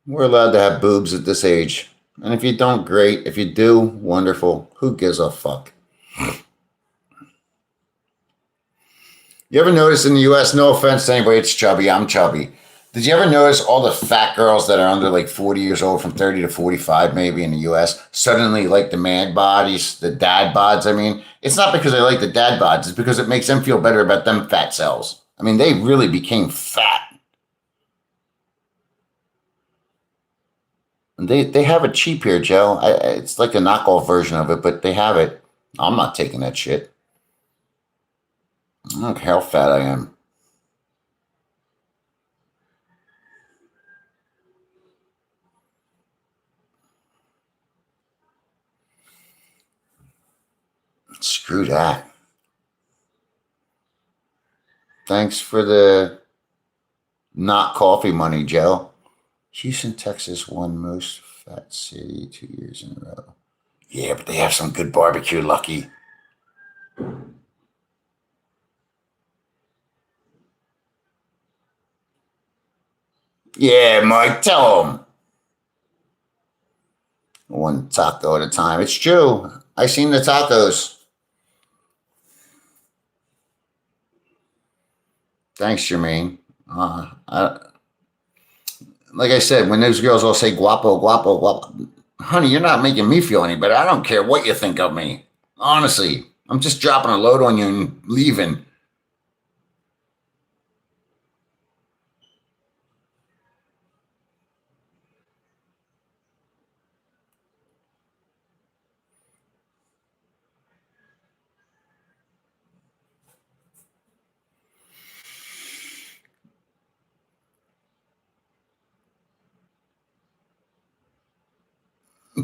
We're allowed to have boobs at this age. And if you don't, great. If you do, wonderful. Who gives a fuck? You ever notice in the US, no offense to anybody, it's chubby, I'm chubby. Did you ever notice all the fat girls that are under like 40 years old, from 30 to 45 maybe in the US, suddenly like the man bodies, the dad bods? I mean, it's not because they like the dad bods, it's because it makes them feel better about them fat cells. I mean, they really became fat. And they have it cheap here, Joe. It's like a knockoff version of it, but they have it. I'm not taking that shit. I don't care how fat I am. Screw that. Thanks for the not coffee money, Joe. Houston, Texas won most fat city 2 years in a row. Yeah, but they have some good barbecue, Lucky. Yeah, Mike, tell them. One taco at a time. It's true. I seen the tacos. Thanks, Jermaine. Like I said, when those girls all say guapo, guapo, guapo, honey, you're not making me feel any better. I don't care what you think of me. Honestly, I'm just dropping a load on you and leaving.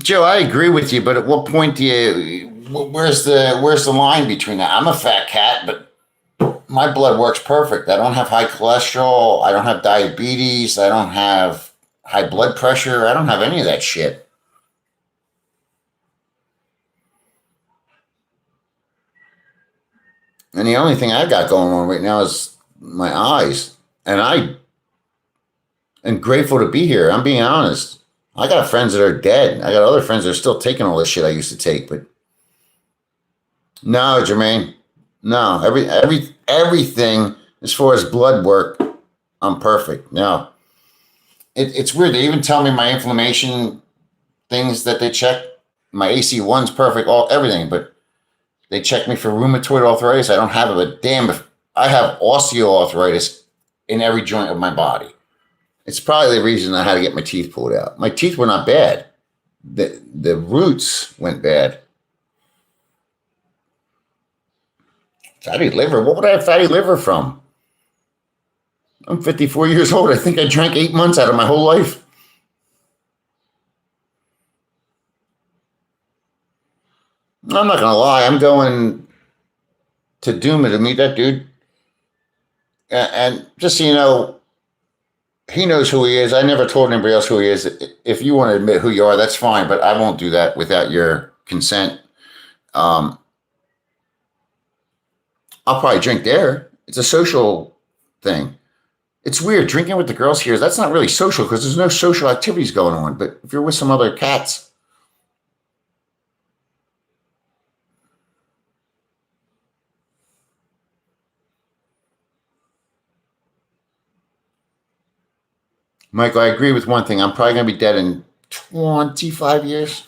Joe, I agree with you, but at what point do you? Where's the line between that? I'm a fat cat, but my blood works perfect. I don't have high cholesterol. I don't have diabetes. I don't have high blood pressure. I don't have any of that shit. And the only thing I've got going on right now is my eyes. And I am grateful to be here. I'm being honest. I got friends that are dead. I got other friends that are still taking all this shit I used to take. But no, Jermaine, no. Everything as far as blood work, I'm perfect. No, it's weird. They even tell me my inflammation things that they check. My AC1's perfect, all everything, but they check me for rheumatoid arthritis. I don't have it, but damn, if I have osteoarthritis in every joint of my body. It's probably the reason I had to get my teeth pulled out. My teeth were not bad. The roots went bad. Fatty liver? What would I have fatty liver from? I'm 54 years old. I think I drank 8 months out of my whole life. I'm not gonna lie. I'm going to Duma to meet that dude. And just so you know, he knows who he is. I never told anybody else who he is. If you want to admit who you are, that's fine. But I won't do that without your consent. Um, I'll probably drink there. It's a social thing. It's weird drinking with the girls here. That's not really social because there's no social activities going on. But if you're with some other cats, Michael, I agree with one thing. I'm probably going to be dead in 25 years.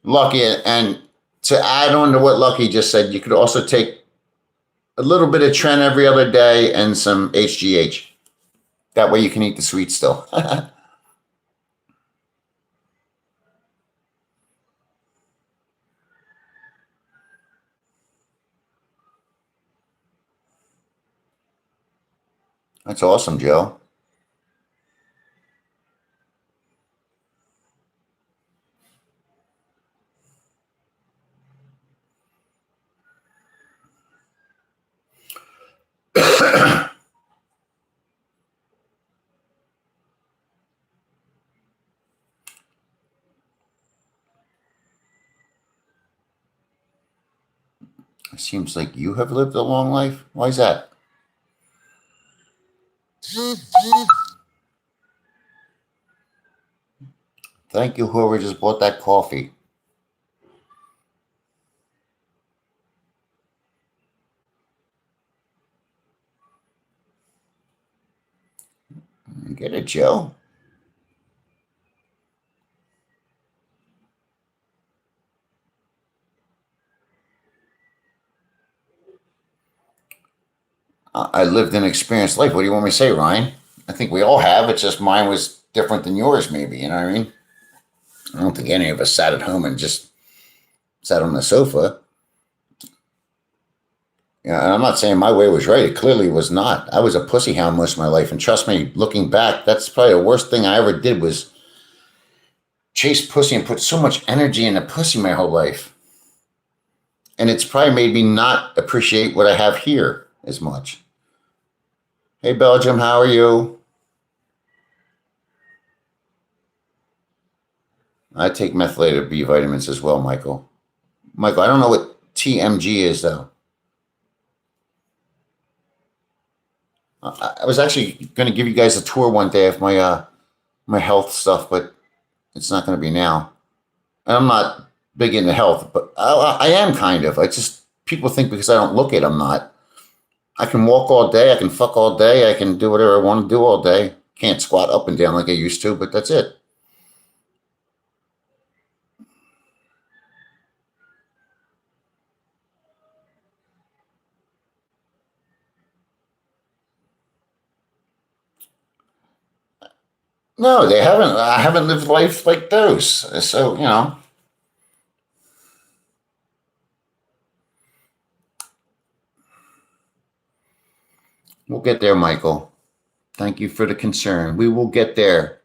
Lucky, and to add on to what Lucky just said, you could also take a little bit of Tren every other day and some HGH. That way you can eat the sweet still. That's awesome, Joe. It seems like you have lived a long life. Why is that? Thank you, whoever just bought that coffee. Get it, Joe. I lived an experienced life. What do you want me to say, Ryan? I think we all have. It's just mine was different than yours, maybe. You know what I mean? I don't think any of us sat at home and just sat on the sofa. Yeah, and I'm not saying my way was right. It clearly was not. I was a pussy hound most of my life, and trust me, looking back, that's probably the worst thing I ever did was chase pussy and put so much energy into pussy my whole life. And it's probably made me not appreciate what I have here as much. Hey, Belgium, how are you? I take methylated B vitamins as well, Michael. Michael, I don't know what TMG is, though. I was actually going to give you guys a tour one day of my health stuff, but it's not going to be now. And I'm not big into health, but I am kind of. I just people think because I don't look it, I'm not. I can walk all day. I can fuck all day. I can do whatever I want to do all day. Can't squat up and down like I used to, but that's it. No, they haven't. I haven't lived life like those. So we'll get there, Michael. Thank you for the concern. We will get there.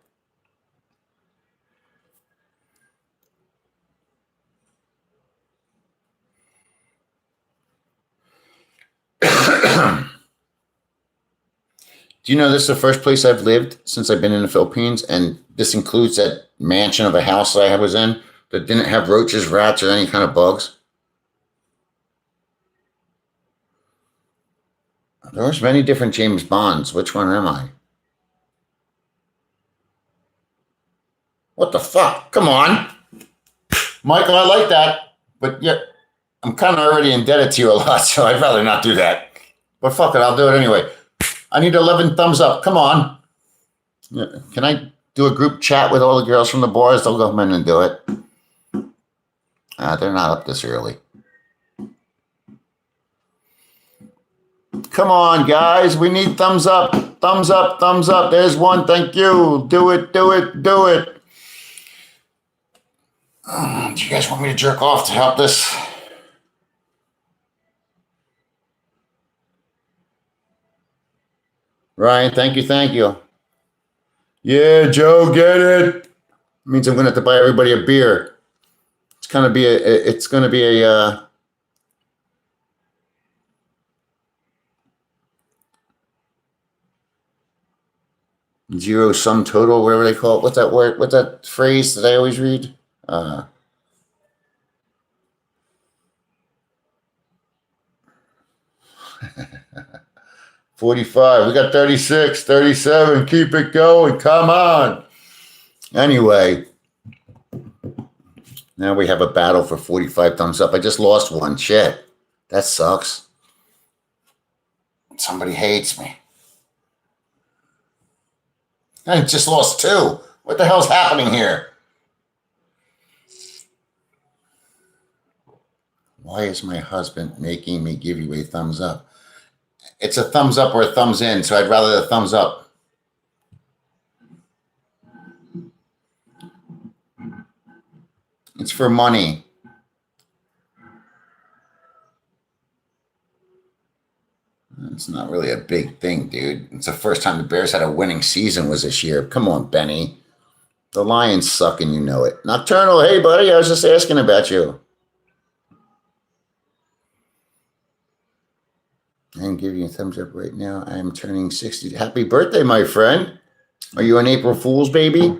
Do you know this is the first place I've lived since I've been in the Philippines? And this includes that mansion of a house that I was in that didn't have roaches, rats, or any kind of bugs. There was many different James Bonds. Which one am I? What the fuck? Come on. Michael, I like that. But yeah, I'm kind of already indebted to you a lot, so I'd rather not do that. But fuck it, I'll do it anyway. I need 11 thumbs up. Come on. Yeah. Can I do a group chat with all the girls from the bars? They'll go in and do it. They're not up this early. Come on, guys. We need thumbs up. Thumbs up. Thumbs up. There's one. Thank you. Do it. Do it. Do it. Do you guys want me to jerk off to help this? Ryan, thank you. Thank you. Yeah, Joe, get it. It means I'm going to have to buy everybody a beer. It's going to be a zero sum total, whatever they call it. What's that word? What's that phrase that I always read? Uh, 45. We got 36, 37. Keep it going. Come on. Anyway, now we have a battle for 45 thumbs up. I just lost one. Shit. That sucks. Somebody hates me. I just lost 2. What the hell's happening here? Why is my husband making me give you a thumbs up? It's a thumbs up or a thumbs in, so I'd rather the thumbs up. It's for money. It's not really a big thing, dude. It's the first time the Bears had a winning season was this year. Come on, Benny. The Lions suck and you know it. Nocturnal, hey, buddy. I was just asking about you. I'm giving you a thumbs up right now. I am turning 60. Happy birthday, my friend. Are you an April Fool's baby?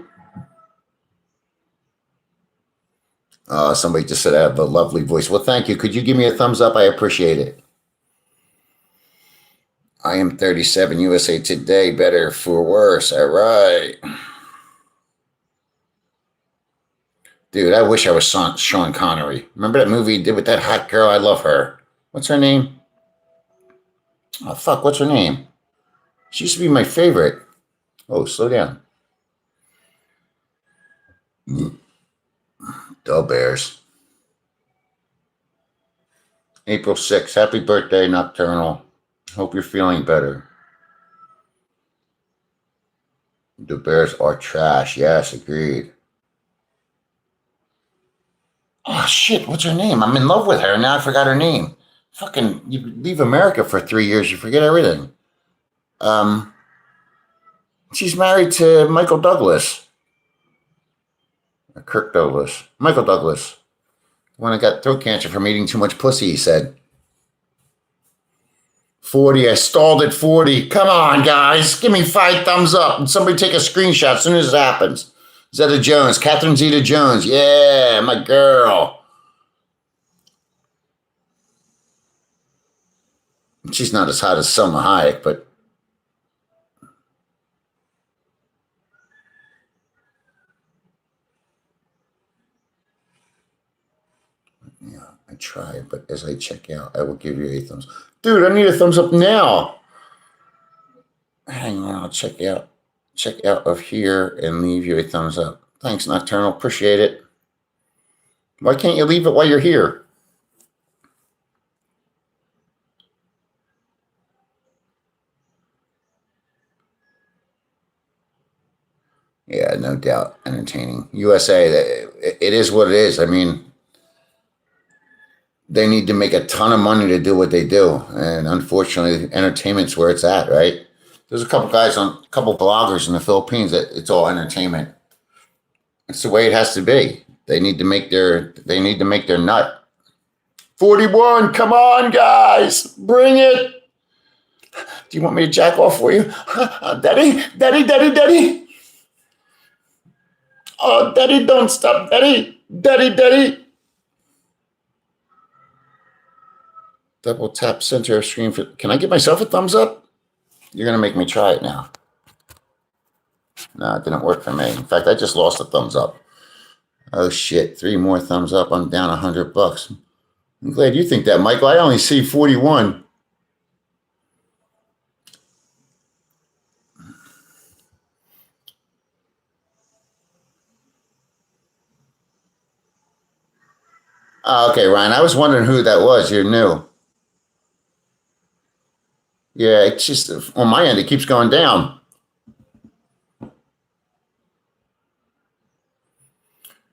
Somebody just said I have a lovely voice. Well, thank you. Could you give me a thumbs up? I appreciate it. I am 37. USA Today. Better for worse. All right. Dude, I wish I was Sean Connery. Remember that movie he did with that hot girl? I love her. What's her name? Oh, fuck. What's her name? She used to be my favorite. Oh, slow down. The Bears. April 6th. Happy birthday, Nocturnal. Hope you're feeling better. The Bears are trash. Yes, agreed. Oh, shit. What's her name? I'm in love with her. Now I forgot her name. Fucking, you leave America for 3 years, you forget everything. She's married to Michael Douglas. Kirk Douglas. Michael Douglas. The one that got throat cancer from eating too much pussy, he said. 40. I stalled at 40. Come on, guys. Give me 5 thumbs up. And somebody take a screenshot as soon as it happens. Zeta Jones. Catherine Zeta Jones. Yeah, my girl. She's not as hot as Selma Hayek, but yeah, I try. But as I check out, I will give you a thumbs. Dude, I need a thumbs up now. Hang on, I'll check out of here and leave you a thumbs up. Thanks, Nocturnal. Appreciate it. Why can't you leave it while you're here? Yeah, no doubt. Entertaining. USA, it is what it is. I mean, they need to make a ton of money to do what they do. And unfortunately, entertainment's where it's at, right? There's a couple guys a couple bloggers in the Philippines that it's all entertainment. It's the way it has to be. They need to make their nut. 41, come on, guys. Bring it. Do you want me to jack off for you? Daddy, daddy, daddy, daddy. Oh, daddy, don't stop, daddy. Daddy, daddy. Double tap center of screen. Can I give myself a thumbs up? You're going to make me try it now. No, it didn't work for me. In fact, I just lost a thumbs up. Oh, shit. 3 more thumbs up. I'm down $100. I'm glad you think that, Michael. I only see 41. Oh, okay, Ryan. I was wondering who that was. You're new. Yeah, it's just on my end, it keeps going down.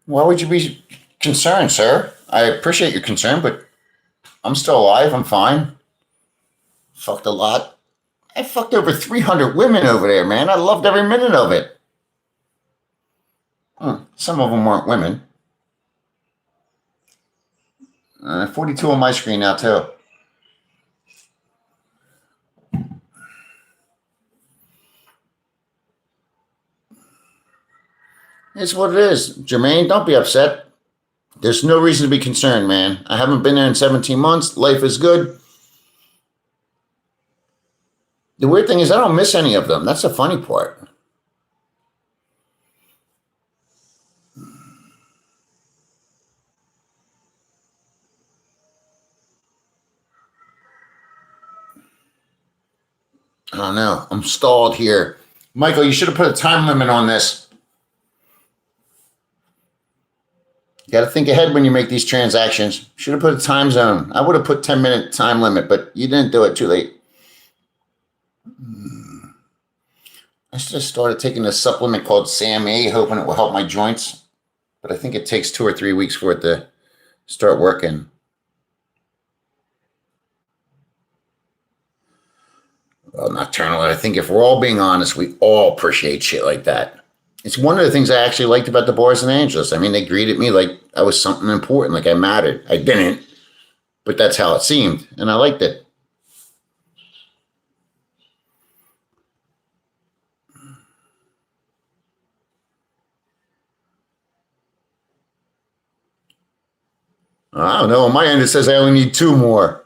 Why would you be concerned, sir? I appreciate your concern, but I'm still alive. I'm fine. Fucked a lot. I fucked over 300 women over there, man. I loved every minute of it. Some of them weren't women. 42 on my screen now, too. It's what it is. Jermaine, don't be upset. There's no reason to be concerned, man. I haven't been there in 17 months. Life is good. The weird thing is I don't miss any of them. That's the funny part. I don't know. I'm stalled here. Michael, you should have put a time limit on this. You got to think ahead when you make these transactions. Should have put a time zone. I would have put 10-minute time limit, but you didn't do it. Too late. I just started taking a supplement called SAM-A, hoping it will help my joints. But I think it takes 2 or 3 weeks for it to start working. Well, Nocturnal, I think if we're all being honest, we all appreciate shit like that. It's one of the things I actually liked about the Boys and Angels. I mean, they greeted me like I was something important, like I mattered. I didn't, but that's how it seemed, and I liked it. I don't know. On my end, it says I only need 2 more.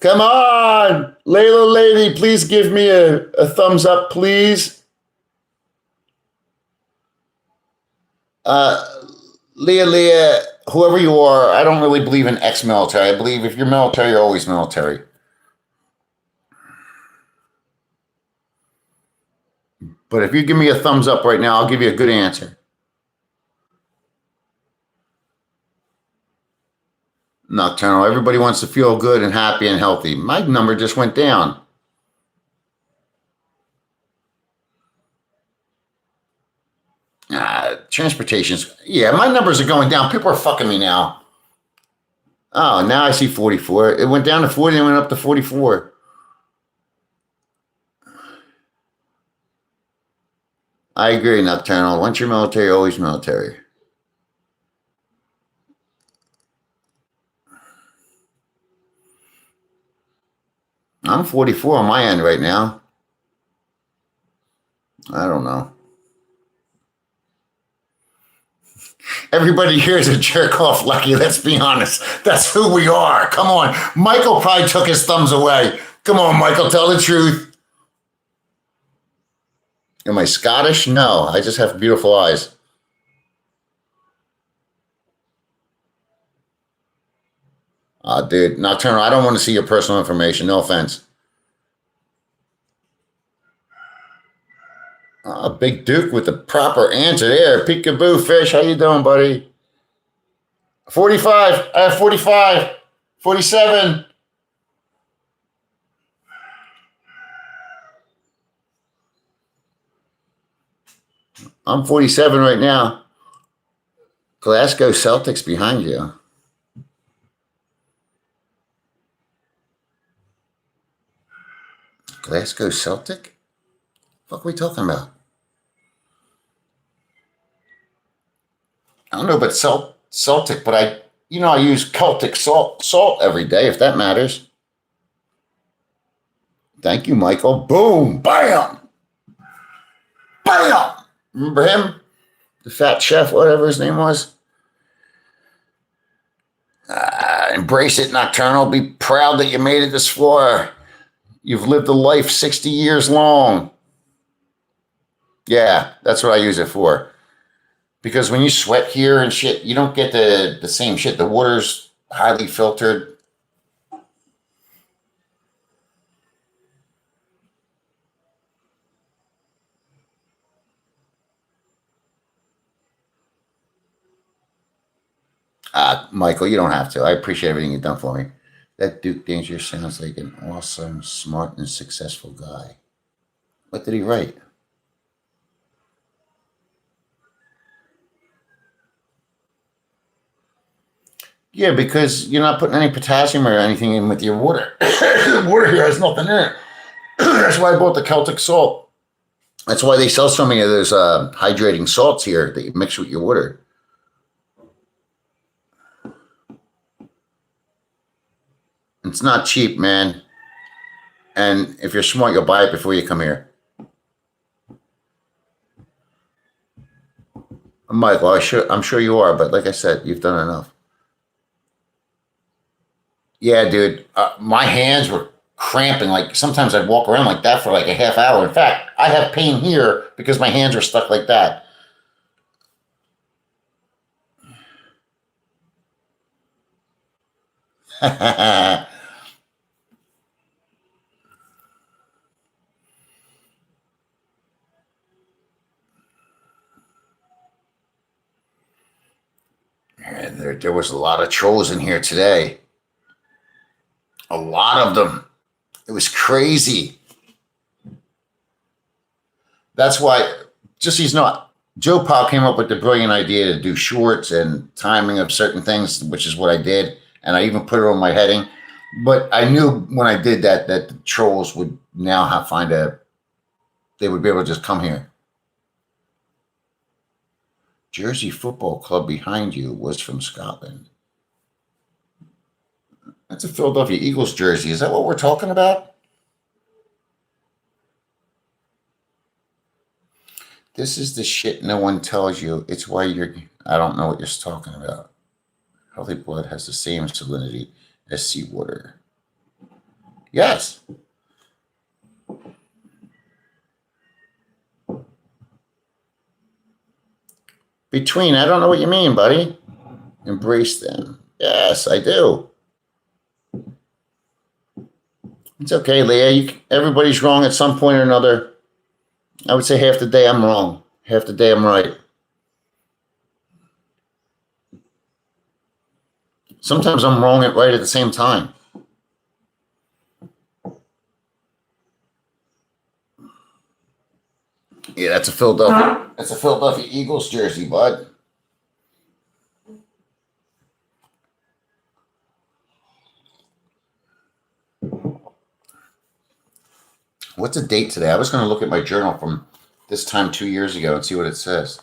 Come on, Layla lady, please give me a thumbs up, please. Leah, whoever you are, I don't really believe in ex-military. I believe if you're military, you're always military. But if you give me a thumbs up right now, I'll give you a good answer. Nocturnal, everybody wants to feel good and happy and healthy. My number just went down. Transportation's, yeah, my numbers are going down. People are fucking me now. Oh, now I see 44. It went down to 40 and went up to 44. I agree, Nocturnal. Once you're military, always military. I'm 44 on my end right now. I don't know. Everybody here is a jerk off, Lucky. Let's be honest. That's who we are. Come on. Michael probably took his thumbs away. Come on, Michael. Tell the truth. Am I Scottish? No. I just have beautiful eyes. Dude. Nocturnal, I don't want to see your personal information. No offense. Big Duke with the proper answer there. Peekaboo Fish. How you doing, buddy? 45. I have 45. 47. I'm 47 right now. Glasgow Celtics behind you. Glasgow Celtic? What are we talking about? I don't know about Celtic, but I use Celtic salt every day, if that matters. Thank you, Michael. Boom, bam, bam. Remember him? The fat chef, whatever his name was. Embrace it, Nocturnal. Be proud that you made it this far. You've lived a life 60 years long. Yeah, that's what I use it for. Because when you sweat here and shit, you don't get the same shit. The water's highly filtered. Michael, you don't have to. I appreciate everything you've done for me. That Duke Danger sounds like an awesome, smart, and successful guy. What did he write? Yeah, because you're not putting any potassium or anything in with your water. The water here has nothing in it. That's why I bought the Celtic salt. That's why they sell so many of those hydrating salts here that you mix with your water. It's not cheap, man. And if you're smart, you'll buy it before you come here. Michael, I'm sure you are, but like I said, you've done enough. Yeah, dude. My hands were cramping. Like sometimes I'd walk around like that for like a half hour. In fact, I have pain here because my hands are stuck like that. And there was a lot of trolls in here today. A lot of them. It was crazy. That's why, just so you know, Joe Powell came up with the brilliant idea to do shorts and timing of certain things, which is what I did. And I even put it on my heading. But I knew when I did that the trolls would now they would be able to just come here. Jersey Football Club behind you was from Scotland. That's a Philadelphia Eagles jersey. Is that what we're talking about? This is the shit no one tells you. It's why I don't know what you're talking about. Healthy blood has the same salinity as seawater. Yes. Between, I don't know what you mean, buddy. Embrace them. Yes, I do. It's okay, Leah. Everybody's wrong at some point or another. I would say half the day I'm wrong. Half the day I'm right. Sometimes I'm wrong and right at the same time. Yeah, that's a Philadelphia Eagles jersey, bud. What's the date today? I was going to look at my journal from this time 2 years ago and see what it says.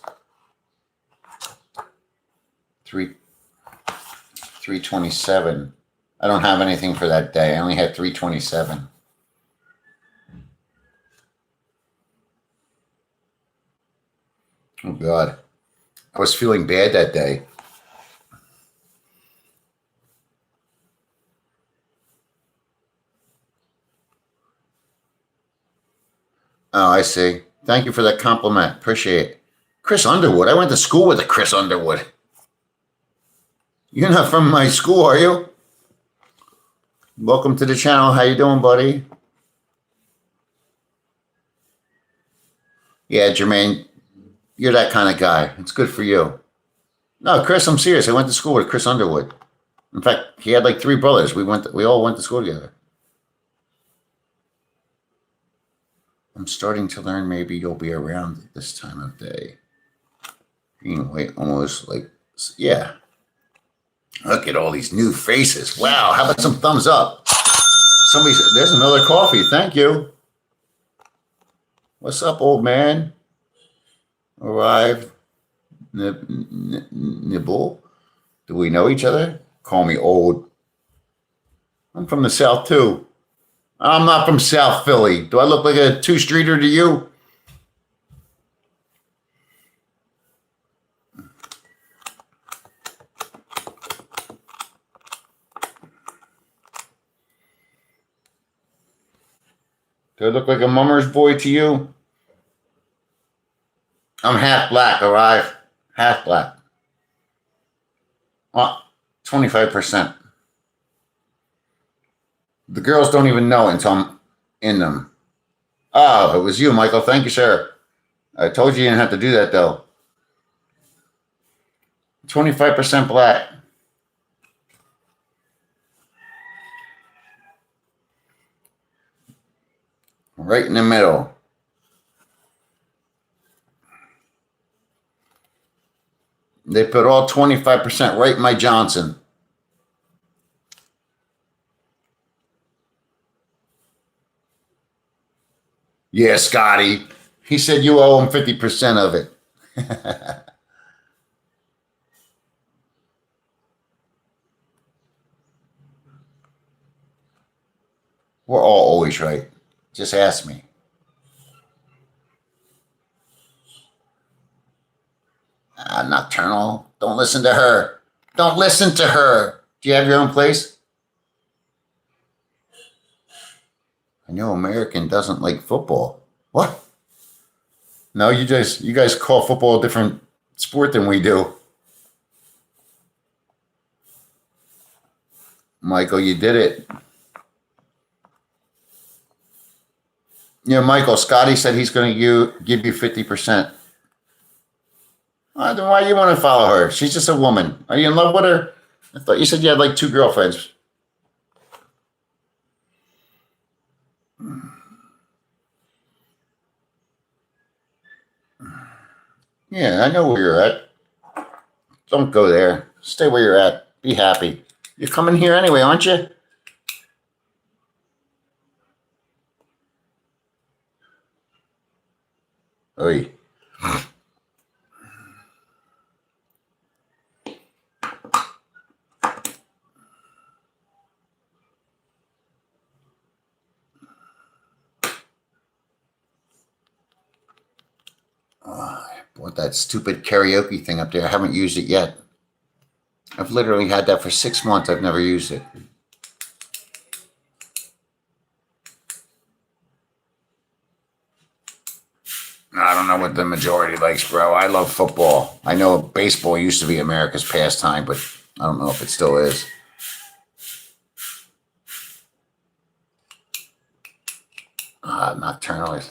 3/27. I don't have anything for that day. I only had 3/27. Oh, God. I was feeling bad that day. Oh, I see. Thank you for that compliment. Appreciate it. Chris Underwood. I went to school with a Chris Underwood. You're not from my school, are you? Welcome to the channel. How you doing, buddy? Yeah, Jermaine, you're that kind of guy. It's good for you. No, Chris, I'm serious. I went to school with Chris Underwood. In fact, he had like 3 brothers. We all went to school together. I'm starting to learn maybe you'll be around at this time of day. Anyway, almost like, yeah. Look at all these new faces. Wow, how about some thumbs up? There's another coffee. Thank you. What's up, old man? Arrived. Nibble. Do we know each other? Call me old. I'm from the South, too. I'm not from South Philly. Do I look like a 2-streeter to you? Do I look like a mummer's boy to you? I'm half black, all right? Half black. 25%. The girls don't even know until I'm in them. Oh, it was you, Michael. Thank you, sir. I told you didn't have to do that, though. 25% black. Right in the middle. They put all 25% right in my Johnson. Yeah, Scotty. He said you owe him 50% of it. We're all always right. Just ask me. Nocturnal. Don't listen to her. Don't listen to her. Do you have your own place? I know American doesn't like football. What? No, you guys call football a different sport than we do. Michael, you did it. Yeah, Michael, Scotty said he's going to give you 50%. Then why do you want to follow her? She's just a woman. Are you in love with her? I thought you said you had like 2 girlfriends. Yeah, I know where you're at. Don't go there. Stay where you're at. Be happy. You're coming here anyway, aren't you? Oy. I bought that stupid karaoke thing up there. I haven't used it yet. I've literally had that for 6 months. I've never used it. I don't know what the majority likes, bro. I love football. I know baseball used to be America's pastime, but I don't know if it still is. Nocturnal.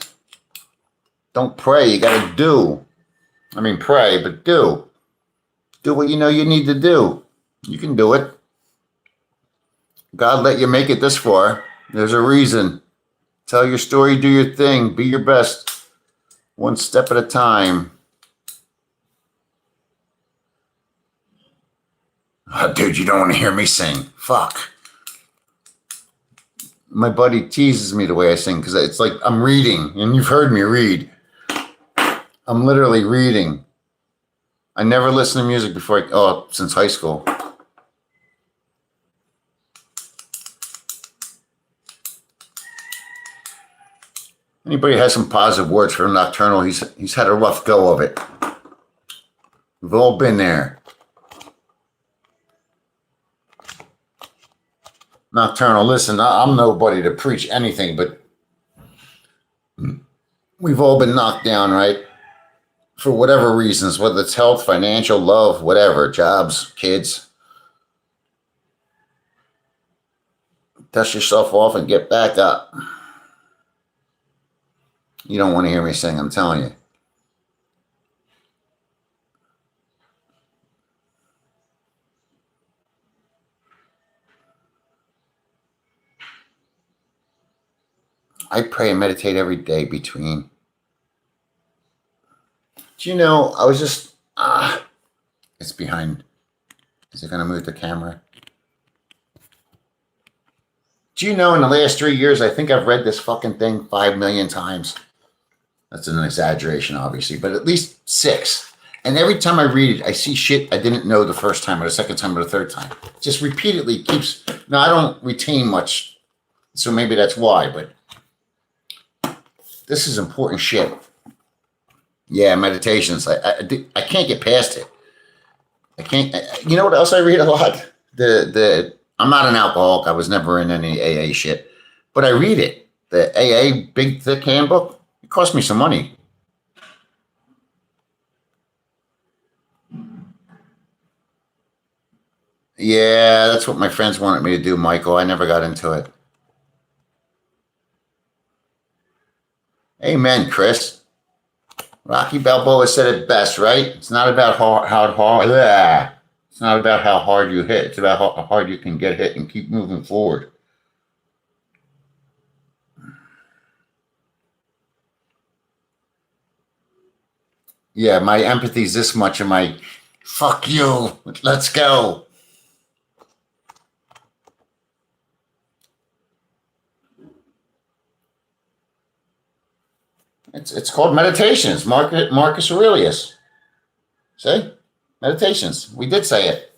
Don't pray. You got to do. I mean, pray, but do. Do what you know you need to do. You can do it. God let you make it this far. There's a reason. Tell your story, do your thing, be your best. One step at a time. Oh, dude, you don't want to hear me sing. Fuck. My buddy teases me the way I sing because it's like I'm reading, and you've heard me read. I'm literally reading. I never listened to music before, since high school. Anybody has some positive words for Nocturnal? He's had a rough go of it. We've all been there. Nocturnal, listen, I'm nobody to preach anything, but we've all been knocked down, right? For whatever reasons, whether it's health, financial, love, whatever, jobs, kids. Dust yourself off and get back up. You don't want to hear me sing, I'm telling you. I pray and meditate every day between. Do you know, I was just, it's behind. Is it going to move the camera? Do you know in the last 3 years, I think I've read this fucking thing 5 million times. That's an exaggeration, obviously, but at least 6. And every time I read it, I see shit I didn't know the first time or the second time or the third time. Just repeatedly keeps, now I don't retain much, so maybe that's why, but this is important shit. Yeah, meditations. I can't get past it. I can't. You know what else I read a lot? I'm not an alcoholic. I was never in any AA shit, but I read it. The AA Big Thick Handbook. It cost me some money. Yeah, that's what my friends wanted me to do, Michael. I never got into it. Amen, Chris. Rocky Balboa said it best, right? It's not about how hard. Yeah. It's not about how hard you hit. It's about how hard you can get hit and keep moving forward. Yeah, my empathy's this much, and my fuck you. Let's go. It's called meditations. Marcus Aurelius. See? Meditations. We did say it.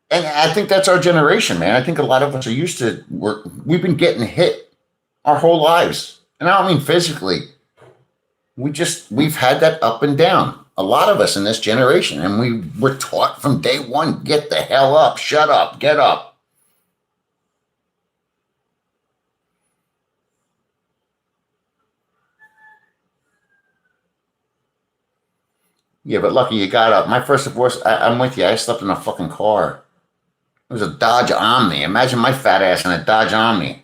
And I think that's our generation, man. I think a lot of us are used to we've been getting hit our whole lives. And I don't mean physically. We've had that up and down. A lot of us in this generation, and we were taught from day one, get the hell up, shut up, get up. Yeah, but lucky you got up. My first divorce, I'm with you. I slept in a fucking car. It was a Dodge Omni. Imagine my fat ass in a Dodge Omni.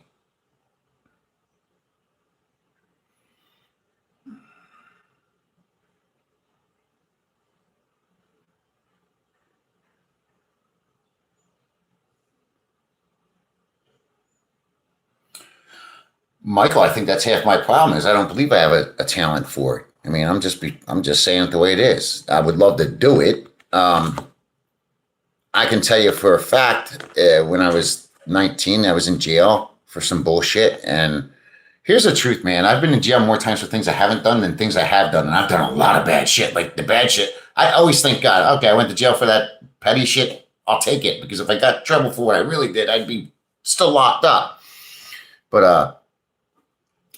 Michael, I think that's half my problem is I don't believe I have a talent for it. I mean, I'm just saying it the way it is. I would love to do it. I can tell you for a fact, when I was 19, I was in jail for some bullshit. And here's the truth, man. I've been in jail more times for things I haven't done than things I have done. And I've done a lot of bad shit. Like the bad shit. I always thank God, okay, I went to jail for that petty shit. I'll take it. Because if I got trouble for what I really did, I'd be still locked up. But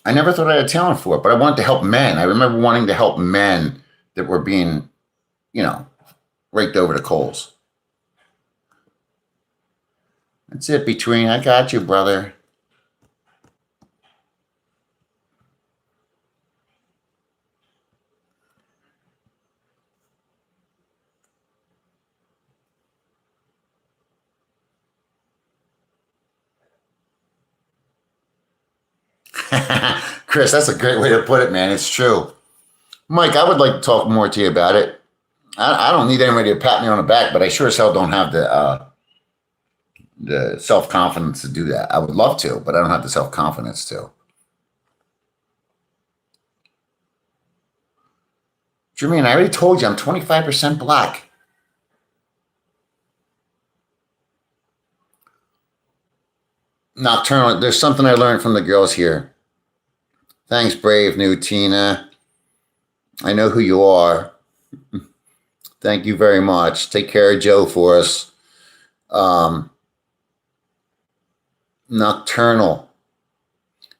I never thought I had talent for it, but I wanted to help men. I remember wanting to help men that were being, you know, raked over the coals. That's it, between. I got you, brother. Chris, that's a great way to put it, man. It's true. Mike, I would like to talk more to you about it. I don't need anybody to pat me on the back, but I sure as hell don't have the self confidence to do that. I would love to, but I don't have the self confidence to. Jermaine, I already told you I'm 25% black. Nocturnal. There's something I learned from the girls here. Thanks, brave new Tina. I know who you are. Thank you very much. Take care of Joe for us. Um, Nocturnal.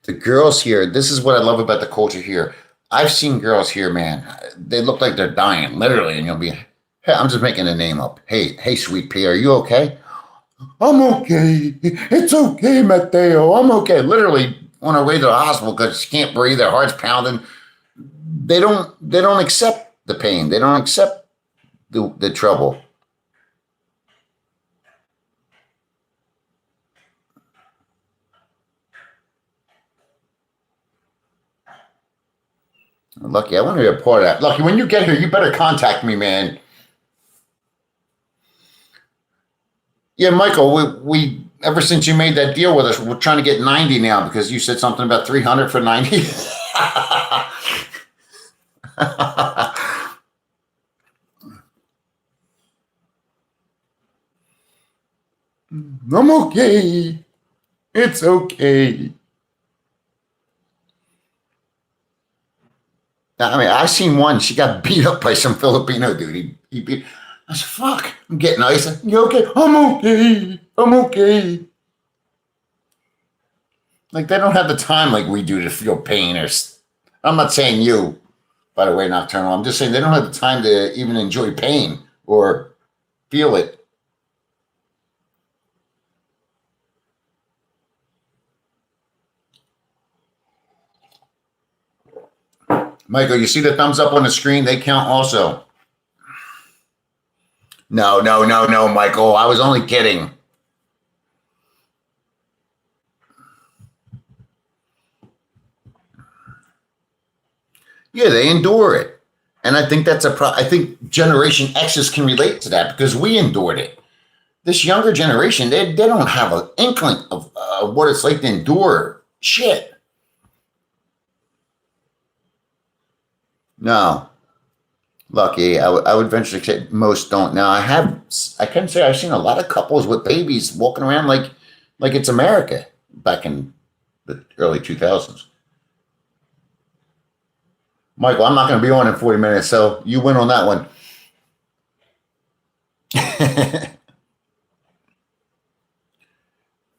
The girls here, this is what I love about the culture here. I've seen girls here, man. They look like they're dying, literally, and you'll be, hey, I'm just making a name up. Hey, sweet pea, are you okay? I'm okay. It's okay, Mateo. I'm okay. Literally on her way to the hospital because she can't breathe. Her heart's pounding. They don't accept the pain. They don't accept the trouble. Lucky, I want to be a part of that. Lucky, when you get here, you better contact me, man. Yeah, Michael, we ever since you made that deal with us, we're trying to get 90 now because you said something about 300 for 90. I'm okay. It's okay. I mean, I seen one. She got beat up by some Filipino dude. He beat. I said, "Fuck, I'm getting ice." You okay? I'm okay. I'm okay. Like they don't have the time like we do to feel pain or. I'm not saying you, by the way, Nocturnal. I'm just saying they don't have the time to even enjoy pain or feel it. Michael, you see the thumbs up on the screen? They count also. No, no, no, no, Michael. I was only kidding. Yeah, they endure it. And I think that's I think Generation X's can relate to that because we endured it. This younger generation, they don't have an inkling of what it's like to endure shit. No, lucky. I would venture to say most don't. Now I can say I've seen a lot of couples with babies walking around like it's America back in the early 2000s. Michael, I'm not going to be on in 40 minutes, so you win on that one.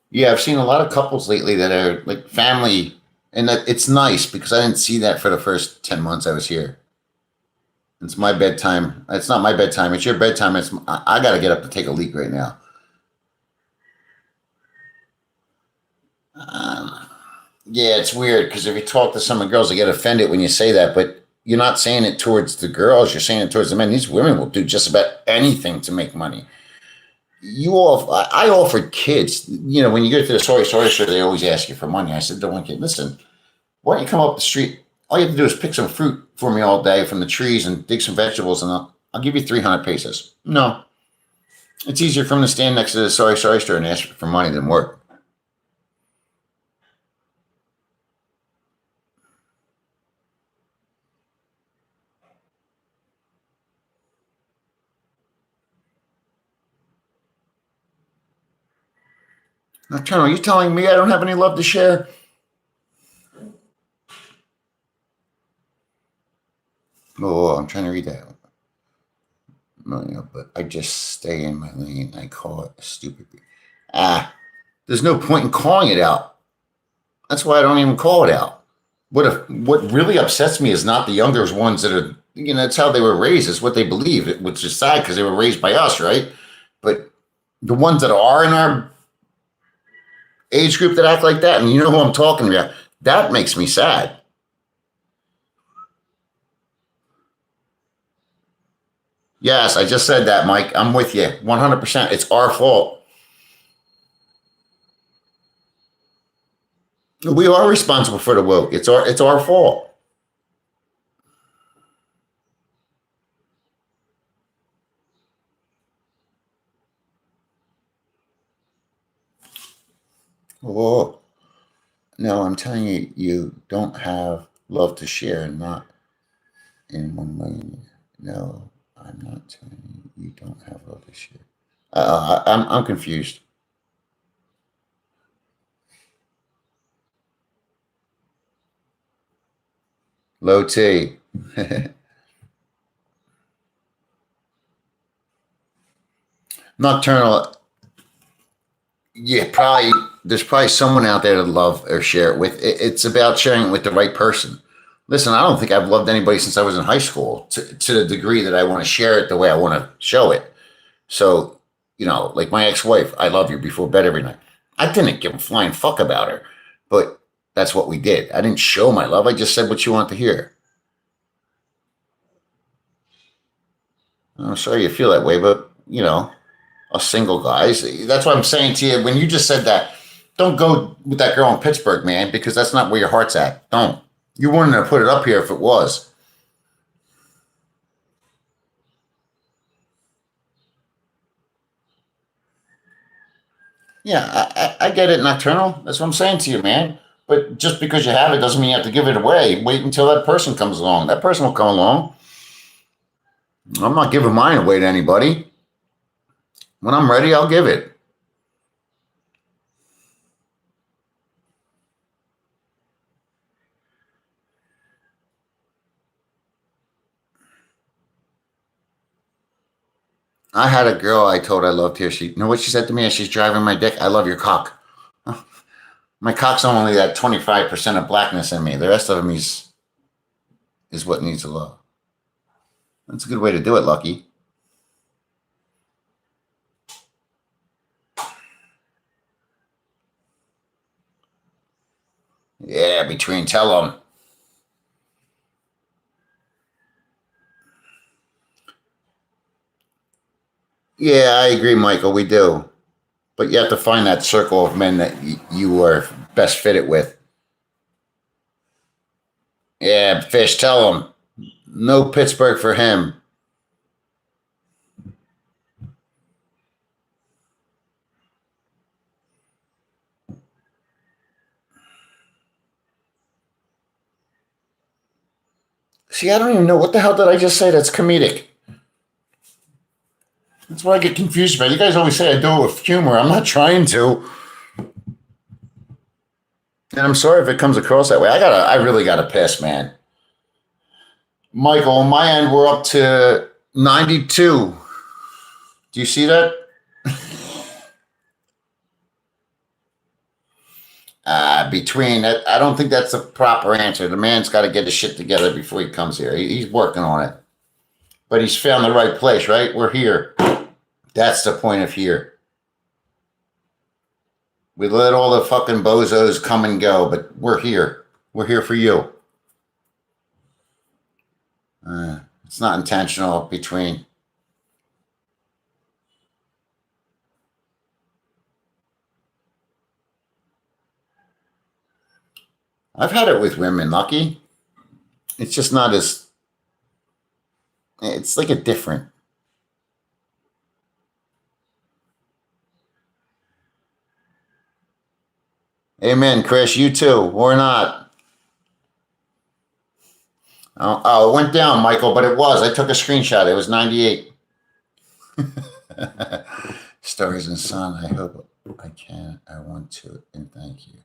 Yeah, I've seen a lot of couples lately that are like family, and that it's nice because I didn't see that for the first 10 months I was here. It's my bedtime. It's not my bedtime. It's your bedtime. I got to get up to take a leak right now. Um, yeah, it's weird because if you talk to some of the girls, they get offended when you say that, but you're not saying it towards the girls. You're saying it towards the men. These women will do just about anything to make money. I offered kids, when you go to the sorry store, they always ask you for money. I said to one kid, listen, why don't you come up the street? All you have to do is pick some fruit for me all day from the trees and dig some vegetables, and I'll give you 300 pesos. No, it's easier for him to stand next to the sorry store and ask for money than work. Nocturnal, you telling me I don't have any love to share? Oh, I'm trying to read that. No, but I just stay in my lane. I call it stupid. There's no point in calling it out. That's why I don't even call it out. What really upsets me is not the younger ones that are, it's how they were raised. It's what they believe, which is sad because they were raised by us, right? But the ones that are in our age group that act like that, and you know who I'm talking about, that makes me sad. Yes, I just said that, Mike. I'm with you 100%. It's our fault. We are responsible for the woke. It's our fault. Oh, no, I'm telling you, you don't have love to share, and not in 1 million. No, I'm not telling you, you don't have love to share. I'm confused. Low T. Nocturnal. Yeah, probably. There's probably someone out there to love or share it with. It's about sharing it with the right person. Listen, I don't think I've loved anybody since I was in high school to the degree that I want to share it the way I want to show it. So, like my ex-wife, I love you before bed every night. I didn't give a flying fuck about her, but that's what we did. I didn't show my love. I just said what you want to hear. I'm sorry you feel that way, but us single guys. That's what I'm saying to you. When you just said that, don't go with that girl in Pittsburgh, man, because that's not where your heart's at. Don't. You wouldn't have put it up here if it was. Yeah, I get it, Nocturnal. That's what I'm saying to you, man. But just because you have it doesn't mean you have to give it away. Wait until that person comes along. That person will come along. I'm not giving mine away to anybody. When I'm ready, I'll give it. I had a girl I told I loved here. You know what she said to me as she's driving my dick? I love your cock. My cock's only that 25% of blackness in me. The rest of him is what needs love. That's a good way to do it, Lucky. Yeah, between tell them. Yeah, I agree, Michael. We do. But you have to find that circle of men that you are best fitted with. Yeah, Fish, tell him. No Pittsburgh for him. See, I don't even know. What the hell did I just say that's comedic? That's what I get confused about. You guys always say I do it with humor. I'm not trying to. And I'm sorry if it comes across that way. I really gotta piss, man. Michael, on my end, we're up to 92. Do you see that? Between that, I don't think that's the proper answer. The man's got to get his shit together before he comes here. He's working on it. But he's found the right place, right? We're here. That's the point of here. We let all the fucking bozos come and go, but we're here. We're here for you. It's not intentional between. I've had it with women, Lucky. It's just not as. It's like a different. Amen, Chris. You too, or not. Oh, it went down, Michael, but it was. I took a screenshot. It was 98. Stories and Sun. I hope I can. I want to, and thank you.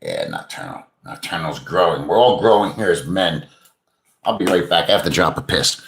Yeah, Nocturnal. Nocturnal's growing. We're all growing here as men. I'll be right back. I have to drop a piss.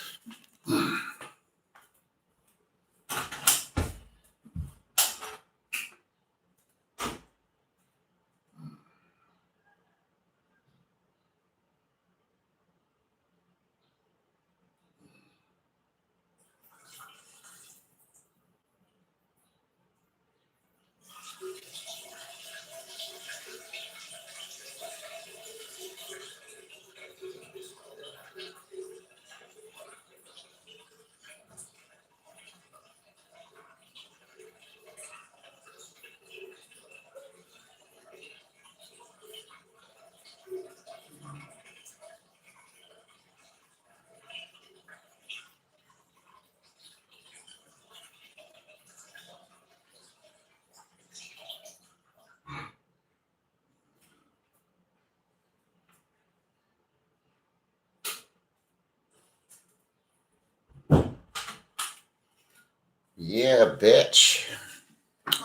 Yeah, bitch.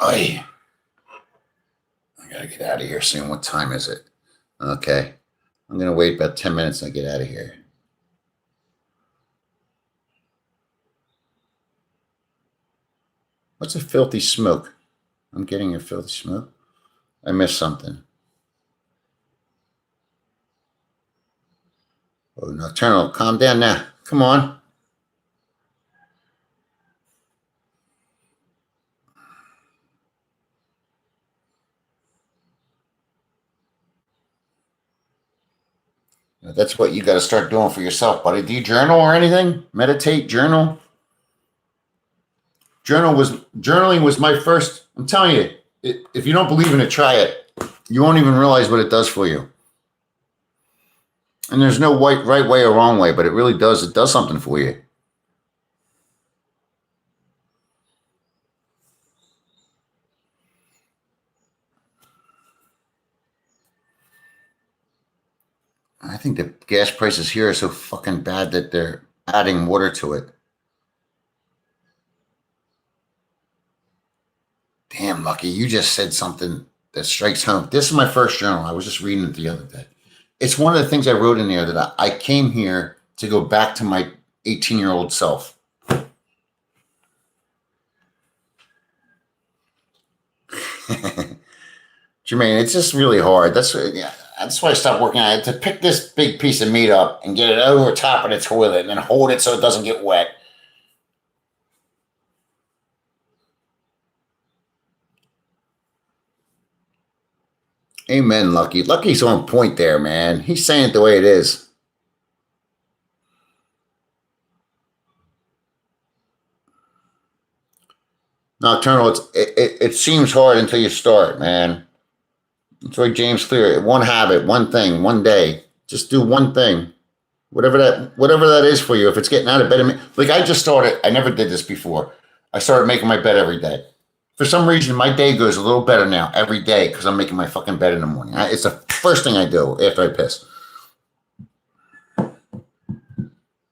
Oy. I gotta get out of here soon. What time is it? Okay. I'm gonna wait about 10 minutes and I get out of here. What's a filthy smoke? I'm getting a filthy smoke. I missed something. Oh, Nocturnal, calm down now. Come on. That's what you got to start doing for yourself, buddy. Do you journal or anything? Meditate, journal. Journaling was my first. I'm telling you, if you don't believe in it, try it. You won't even realize what it does for you. And there's no right way or wrong way, but it really does. It does something for you. I think the gas prices here are so fucking bad that they're adding water to it. Damn, Lucky, you just said something that strikes home. This is my first journal. I was just reading it the other day. It's one of the things I wrote in there that I came here to go back to my 18-year-old self. Jermaine, it's just really hard. That's why I stopped working on it. To pick this big piece of meat up and get it over top of the toilet and then hold it so it doesn't get wet. Amen, Lucky. Lucky's on point there, man. He's saying it the way it is. Nocturnal, it seems hard until you start, man. It's like James Clear. One habit, one thing, one day. Just do one thing. Whatever that is for you. If it's getting out of bed, like I just started, I never did this before. I started making my bed every day. For some reason, my day goes a little better now every day because I'm making my fucking bed in the morning. It's the first thing I do after I piss.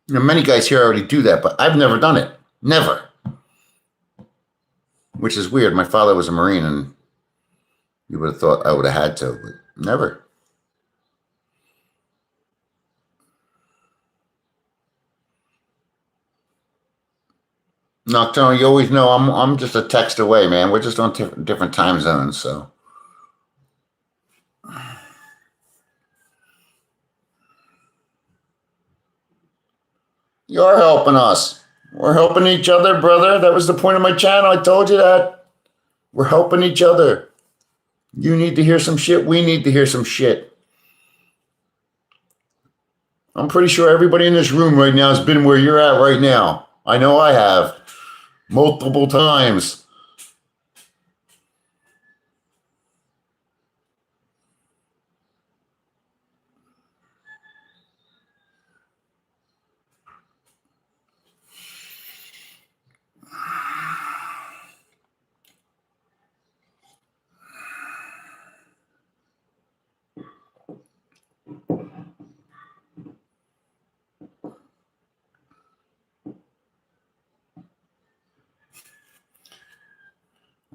Many guys here already do that, but I've never done it. Never. Which is weird. My father was a Marine, and you would have thought I would have had to, but never. Nocturnal, you always know I'm just a text away, man. We're just on different time zones, so. You're helping us. We're helping each other, brother. That was the point of my channel. I told you that. We're helping each other. You need to hear some shit. We need to hear some shit. I'm pretty sure everybody in this room right now has been where you're at right now. I know I have. Multiple times.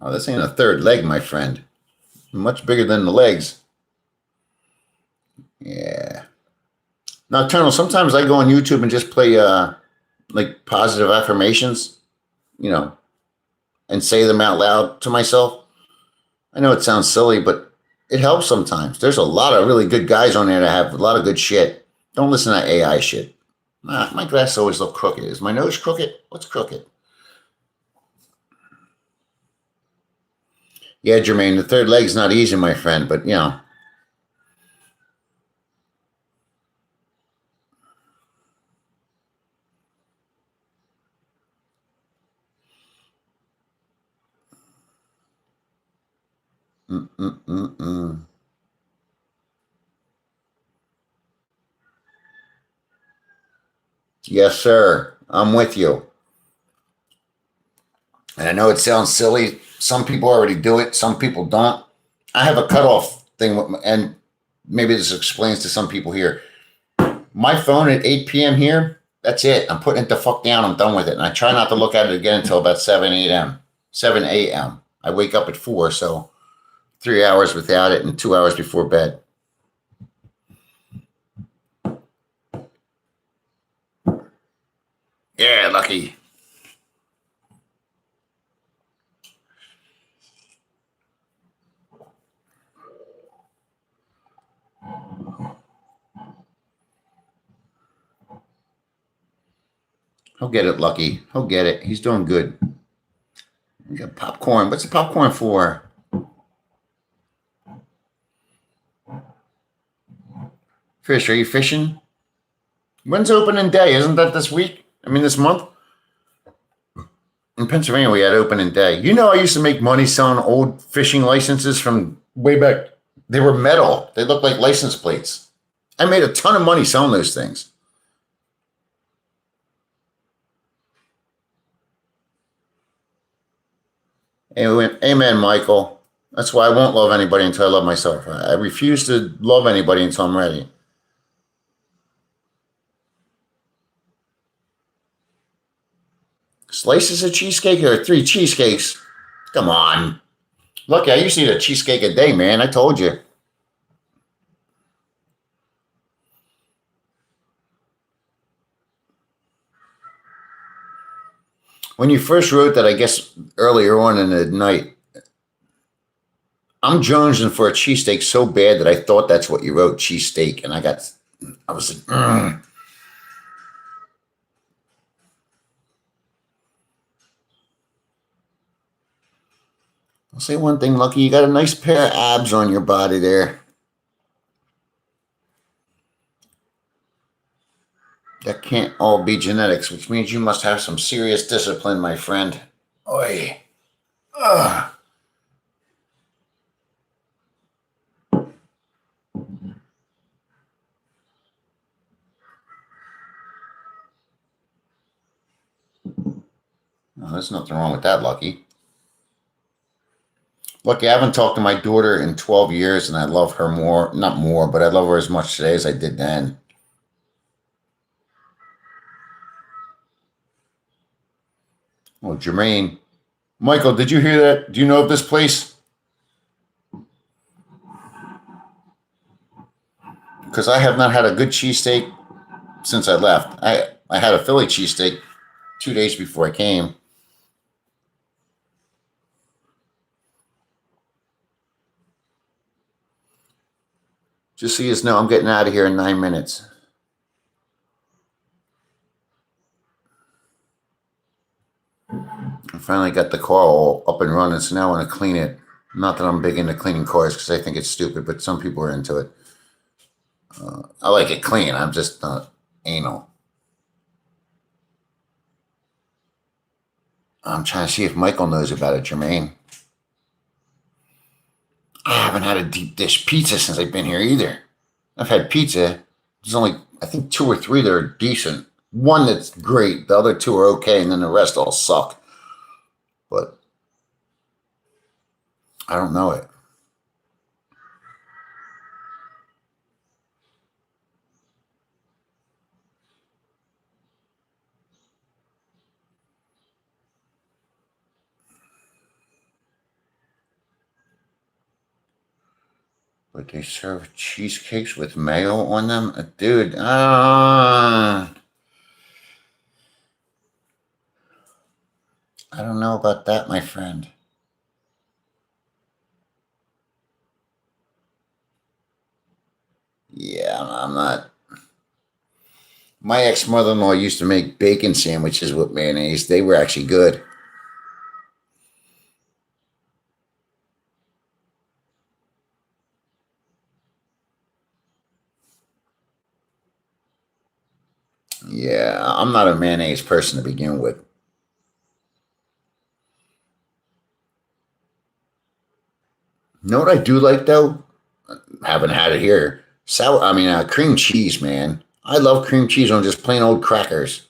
Oh, this ain't a third leg, my friend. Much bigger than the legs. Yeah. Nocturnal, sometimes I go on YouTube and just play like positive affirmations, you know, and say them out loud to myself. I know it sounds silly, but it helps sometimes. There's a lot of really good guys on there that have a lot of good shit. Don't listen to that AI shit. My glass always look crooked. Is my nose crooked? What's crooked? Yeah, Jermaine, the third leg's not easy, my friend, but you know. Mm-mm-mm-mm. Yes, sir. I'm with you. And I know it sounds silly. Some people already do it. Some people don't. I have a cutoff thing, and maybe this explains to some people here. My phone at 8 p.m. here, that's it. I'm putting it the fuck down. I'm done with it. And I try not to look at it again until about 7 a.m. 7 a.m. I wake up at 4, so 3 hours without it and 2 hours before bed. Yeah, lucky. He'll get it, Lucky. He'll get it. He's doing good. We got popcorn. What's the popcorn for? Fish, are you fishing? When's opening day? Isn't that this week? I mean, this month? In Pennsylvania, we had opening day. You know, I used to make money selling old fishing licenses from way back. They were metal. They looked like license plates. I made a ton of money selling those things. Amen, Michael. That's why I won't love anybody until I love myself. I refuse to love anybody until I'm ready. Slices of cheesecake or 3 cheesecakes? Come on. Look, I used to eat a cheesecake a day, man. I told you. When you first wrote that, I guess earlier on in the night, I'm jonesing for a cheesesteak so bad that I thought that's what you wrote, cheesesteak. And I was like, I'll say one thing, Lucky, you got a nice pair of abs on your body there. That can't all be genetics, which means you must have some serious discipline, my friend. Oi. Ugh. Oh, there's nothing wrong with that, Lucky. Lucky, I haven't talked to my daughter in 12 years, and I love her more. Not more, but I love her as much today as I did then. Oh, Jermaine. Michael, did you hear that? Do you know of this place? Because I have not had a good cheesesteak since I left. I had a Philly cheesesteak 2 days before I came. Just so you know, I'm getting out of here in 9 minutes. finally got the car all up and running, so now I want to clean it. Not that I'm big into cleaning cars because I think it's stupid, but some people are into it. I like it clean. I'm just not anal. I'm trying to see if Michael knows about it, Jermaine. I haven't had a deep dish pizza since I've been here either. I've had pizza. There's only, I think, 2 or 3 that are decent. One that's great. The other 2 are okay, and then the rest all suck. But I don't know it. But they serve cheesecakes with mayo on them? Dude, I don't know about that, my friend. Yeah, I'm not. My ex mother in law used to make bacon sandwiches with mayonnaise. They were actually good. Yeah, I'm not a mayonnaise person to begin with. You know what I do like though? Haven't had it here. Cream cheese, man. I love cream cheese on just plain old crackers.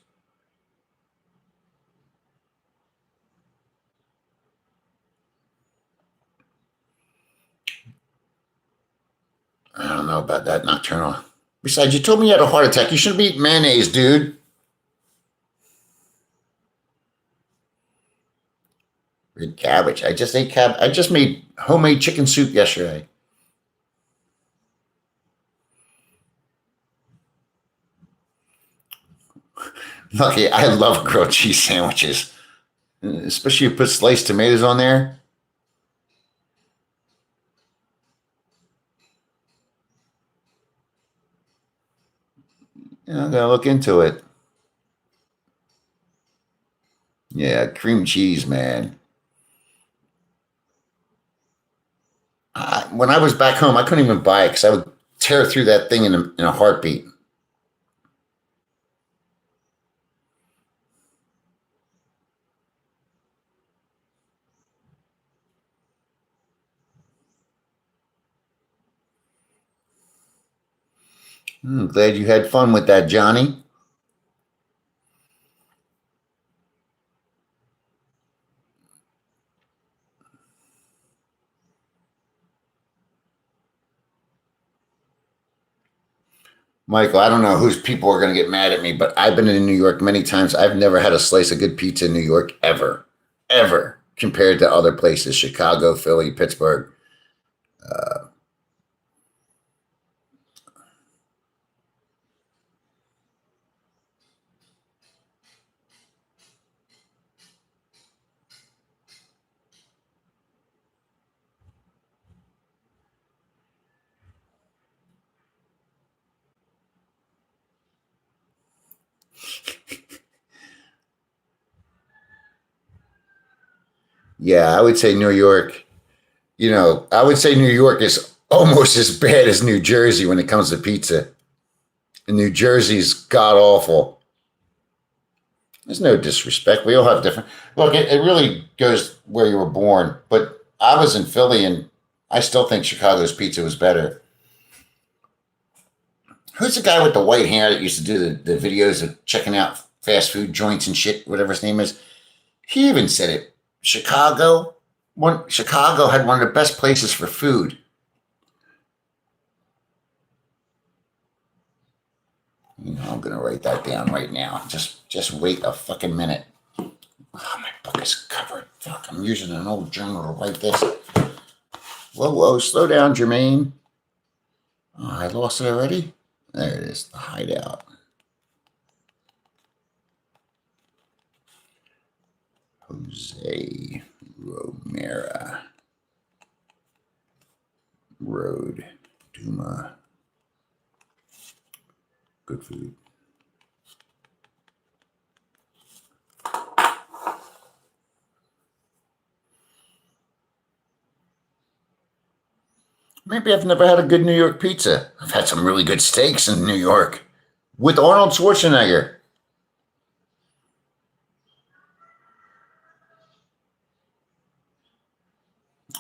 I don't know about that nocturnal. Besides, you told me you had a heart attack. You shouldn't be eating mayonnaise, dude. Red cabbage. I just ate I just made homemade chicken soup yesterday. Lucky, I love grilled cheese sandwiches, especially if you put sliced tomatoes on there. I gotta look into it. Yeah, cream cheese, man. When I was back home, I couldn't even buy it because I would tear through that thing in a heartbeat. Glad you had fun with that, Johnny. Michael, I don't know whose people are going to get mad at me, but I've been in New York many times. I've never had a slice of good pizza in New York ever, ever, compared to other places, Chicago, Philly, Pittsburgh. Uh, yeah, I would say New York. I would say New York is almost as bad as New Jersey when it comes to pizza. And New Jersey's god awful. There's no disrespect. We all have different. Look, it really goes where you were born. But I was in Philly, and I still think Chicago's pizza was better. Who's the guy with the white hair that used to do the videos of checking out fast food joints and shit, whatever his name is? He even said it. Chicago had one of the best places for food. I'm gonna write that down right now. Just wait a fucking minute. Oh, my book is covered. Fuck, I'm using an old journal to write this. Whoa, whoa, slow down, Jermaine. Oh, I lost it already? There it is, the hideout. Jose Romera Road, Duma. Good food. Maybe I've never had a good New York pizza. I've had some really good steaks in New York with Arnold Schwarzenegger.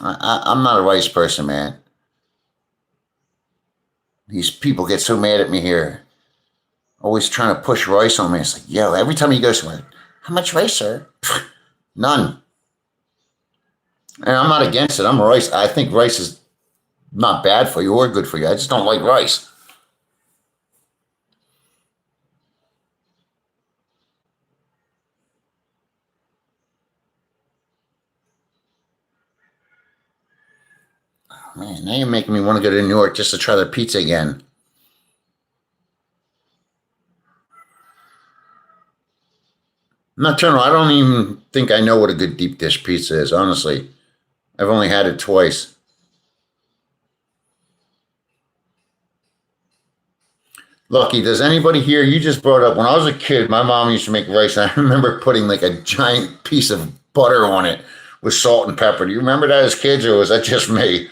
I'm not a rice person, man. These people get so mad at me here, always trying to push rice on me. It's like, yo, every time you go somewhere, how much rice, sir? None. And I'm not against it. I'm a rice. I think rice is not bad for you or good for you. I just don't like rice. Man, now you're making me want to go to New York just to try their pizza again. Nocturnal, I don't even think I know what a good deep dish pizza is, honestly. I've only had it twice. Lucky, does anybody here? You just brought up when I was a kid, my mom used to make rice, and I remember putting like a giant piece of butter on it with salt and pepper. Do you remember that as kids, or was that just me?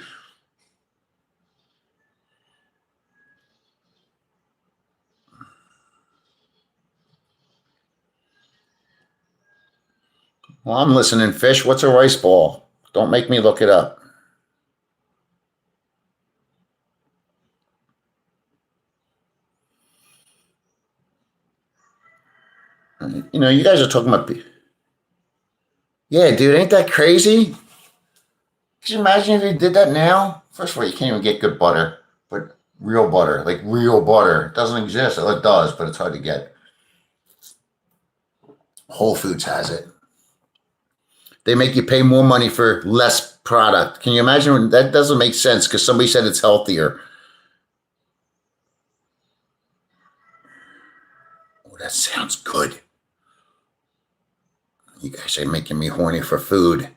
Well, I'm listening, fish. What's a rice ball? Don't make me look it up. You guys are talking about. Yeah, dude, ain't that crazy? Could you imagine if you did that now? First of all, you can't even get good butter, but real butter, like real butter, it doesn't exist. Well, it does, but it's hard to get. Whole Foods has it. They make you pay more money for less product. Can you imagine? That doesn't make sense because somebody said it's healthier. Oh, that sounds good. You guys are making me horny for food.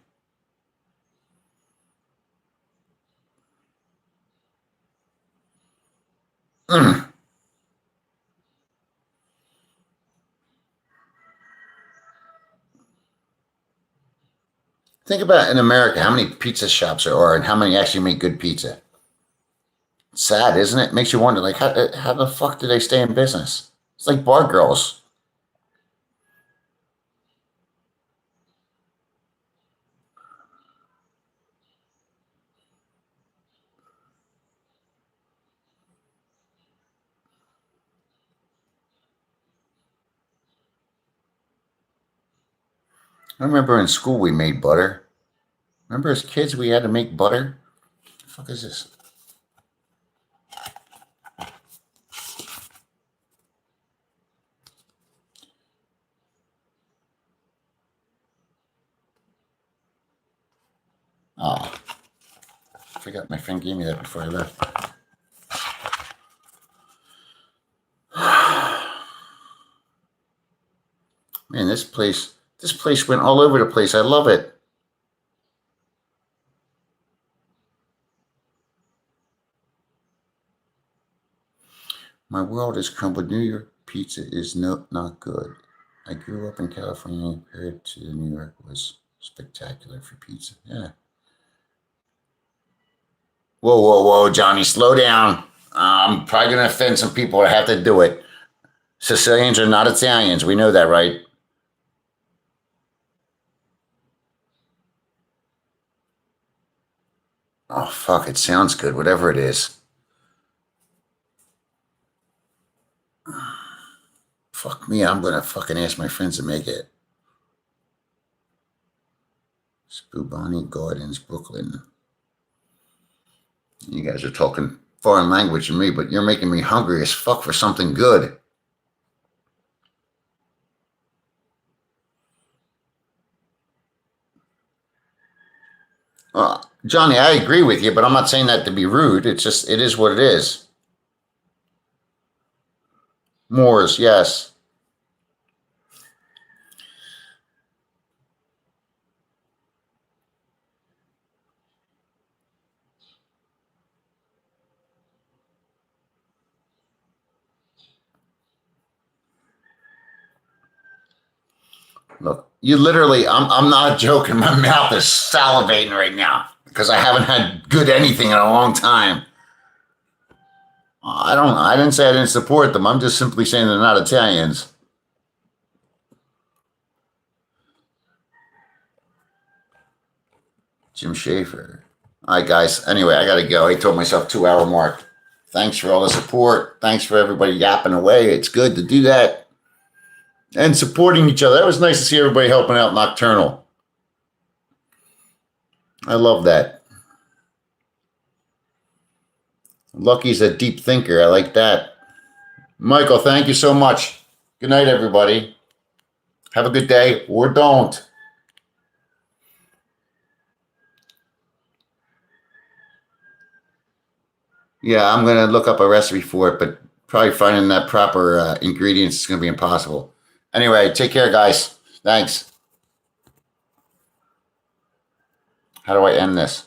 Mm. Think about in America how many pizza shops there are and how many actually make good pizza. It's sad, isn't it? Makes you wonder, like, how the fuck do they stay in business? It's like bar girls. I remember in school we made butter. Remember as kids we had to make butter? What the fuck is this? Oh, I forgot my friend gave me that before I left. Man, this place went all over the place. I love it. My world has crumbled. New York pizza is not good. I grew up in California. Compared to New York was spectacular for pizza. Yeah. Whoa, whoa, whoa, Johnny, slow down. I'm probably gonna offend some people. I have to do it. Sicilians are not Italians. We know that, right? Oh fuck! It sounds good. Whatever it is. Fuck me. I'm gonna fucking ask my friends to make it. Spubani Gardens, Brooklyn. You guys are talking foreign language to me, but you're making me hungry as fuck for something good. Johnny, I agree with you, but I'm not saying that to be rude. It's just, it is what it is. Moors, yes. Look, you literally, I'm not joking. My mouth is salivating right now. because I haven't had good anything in a long time. I didn't say I didn't support them. I'm just simply saying they're not Italians. Jim Schaefer. All right, guys. Anyway, I got to go. I told myself 2 hour mark. Thanks for all the support. Thanks for everybody yapping away. It's good to do that. And supporting each other. That was nice to see everybody helping out Nocturnal. I love that. Lucky's a deep thinker. I like that. Michael, thank you so much. Good night, everybody. Have a good day, or don't. Yeah, I'm going to look up a recipe for it, but probably finding that proper ingredients is going to be impossible. Anyway, take care, guys. Thanks. How do I end this?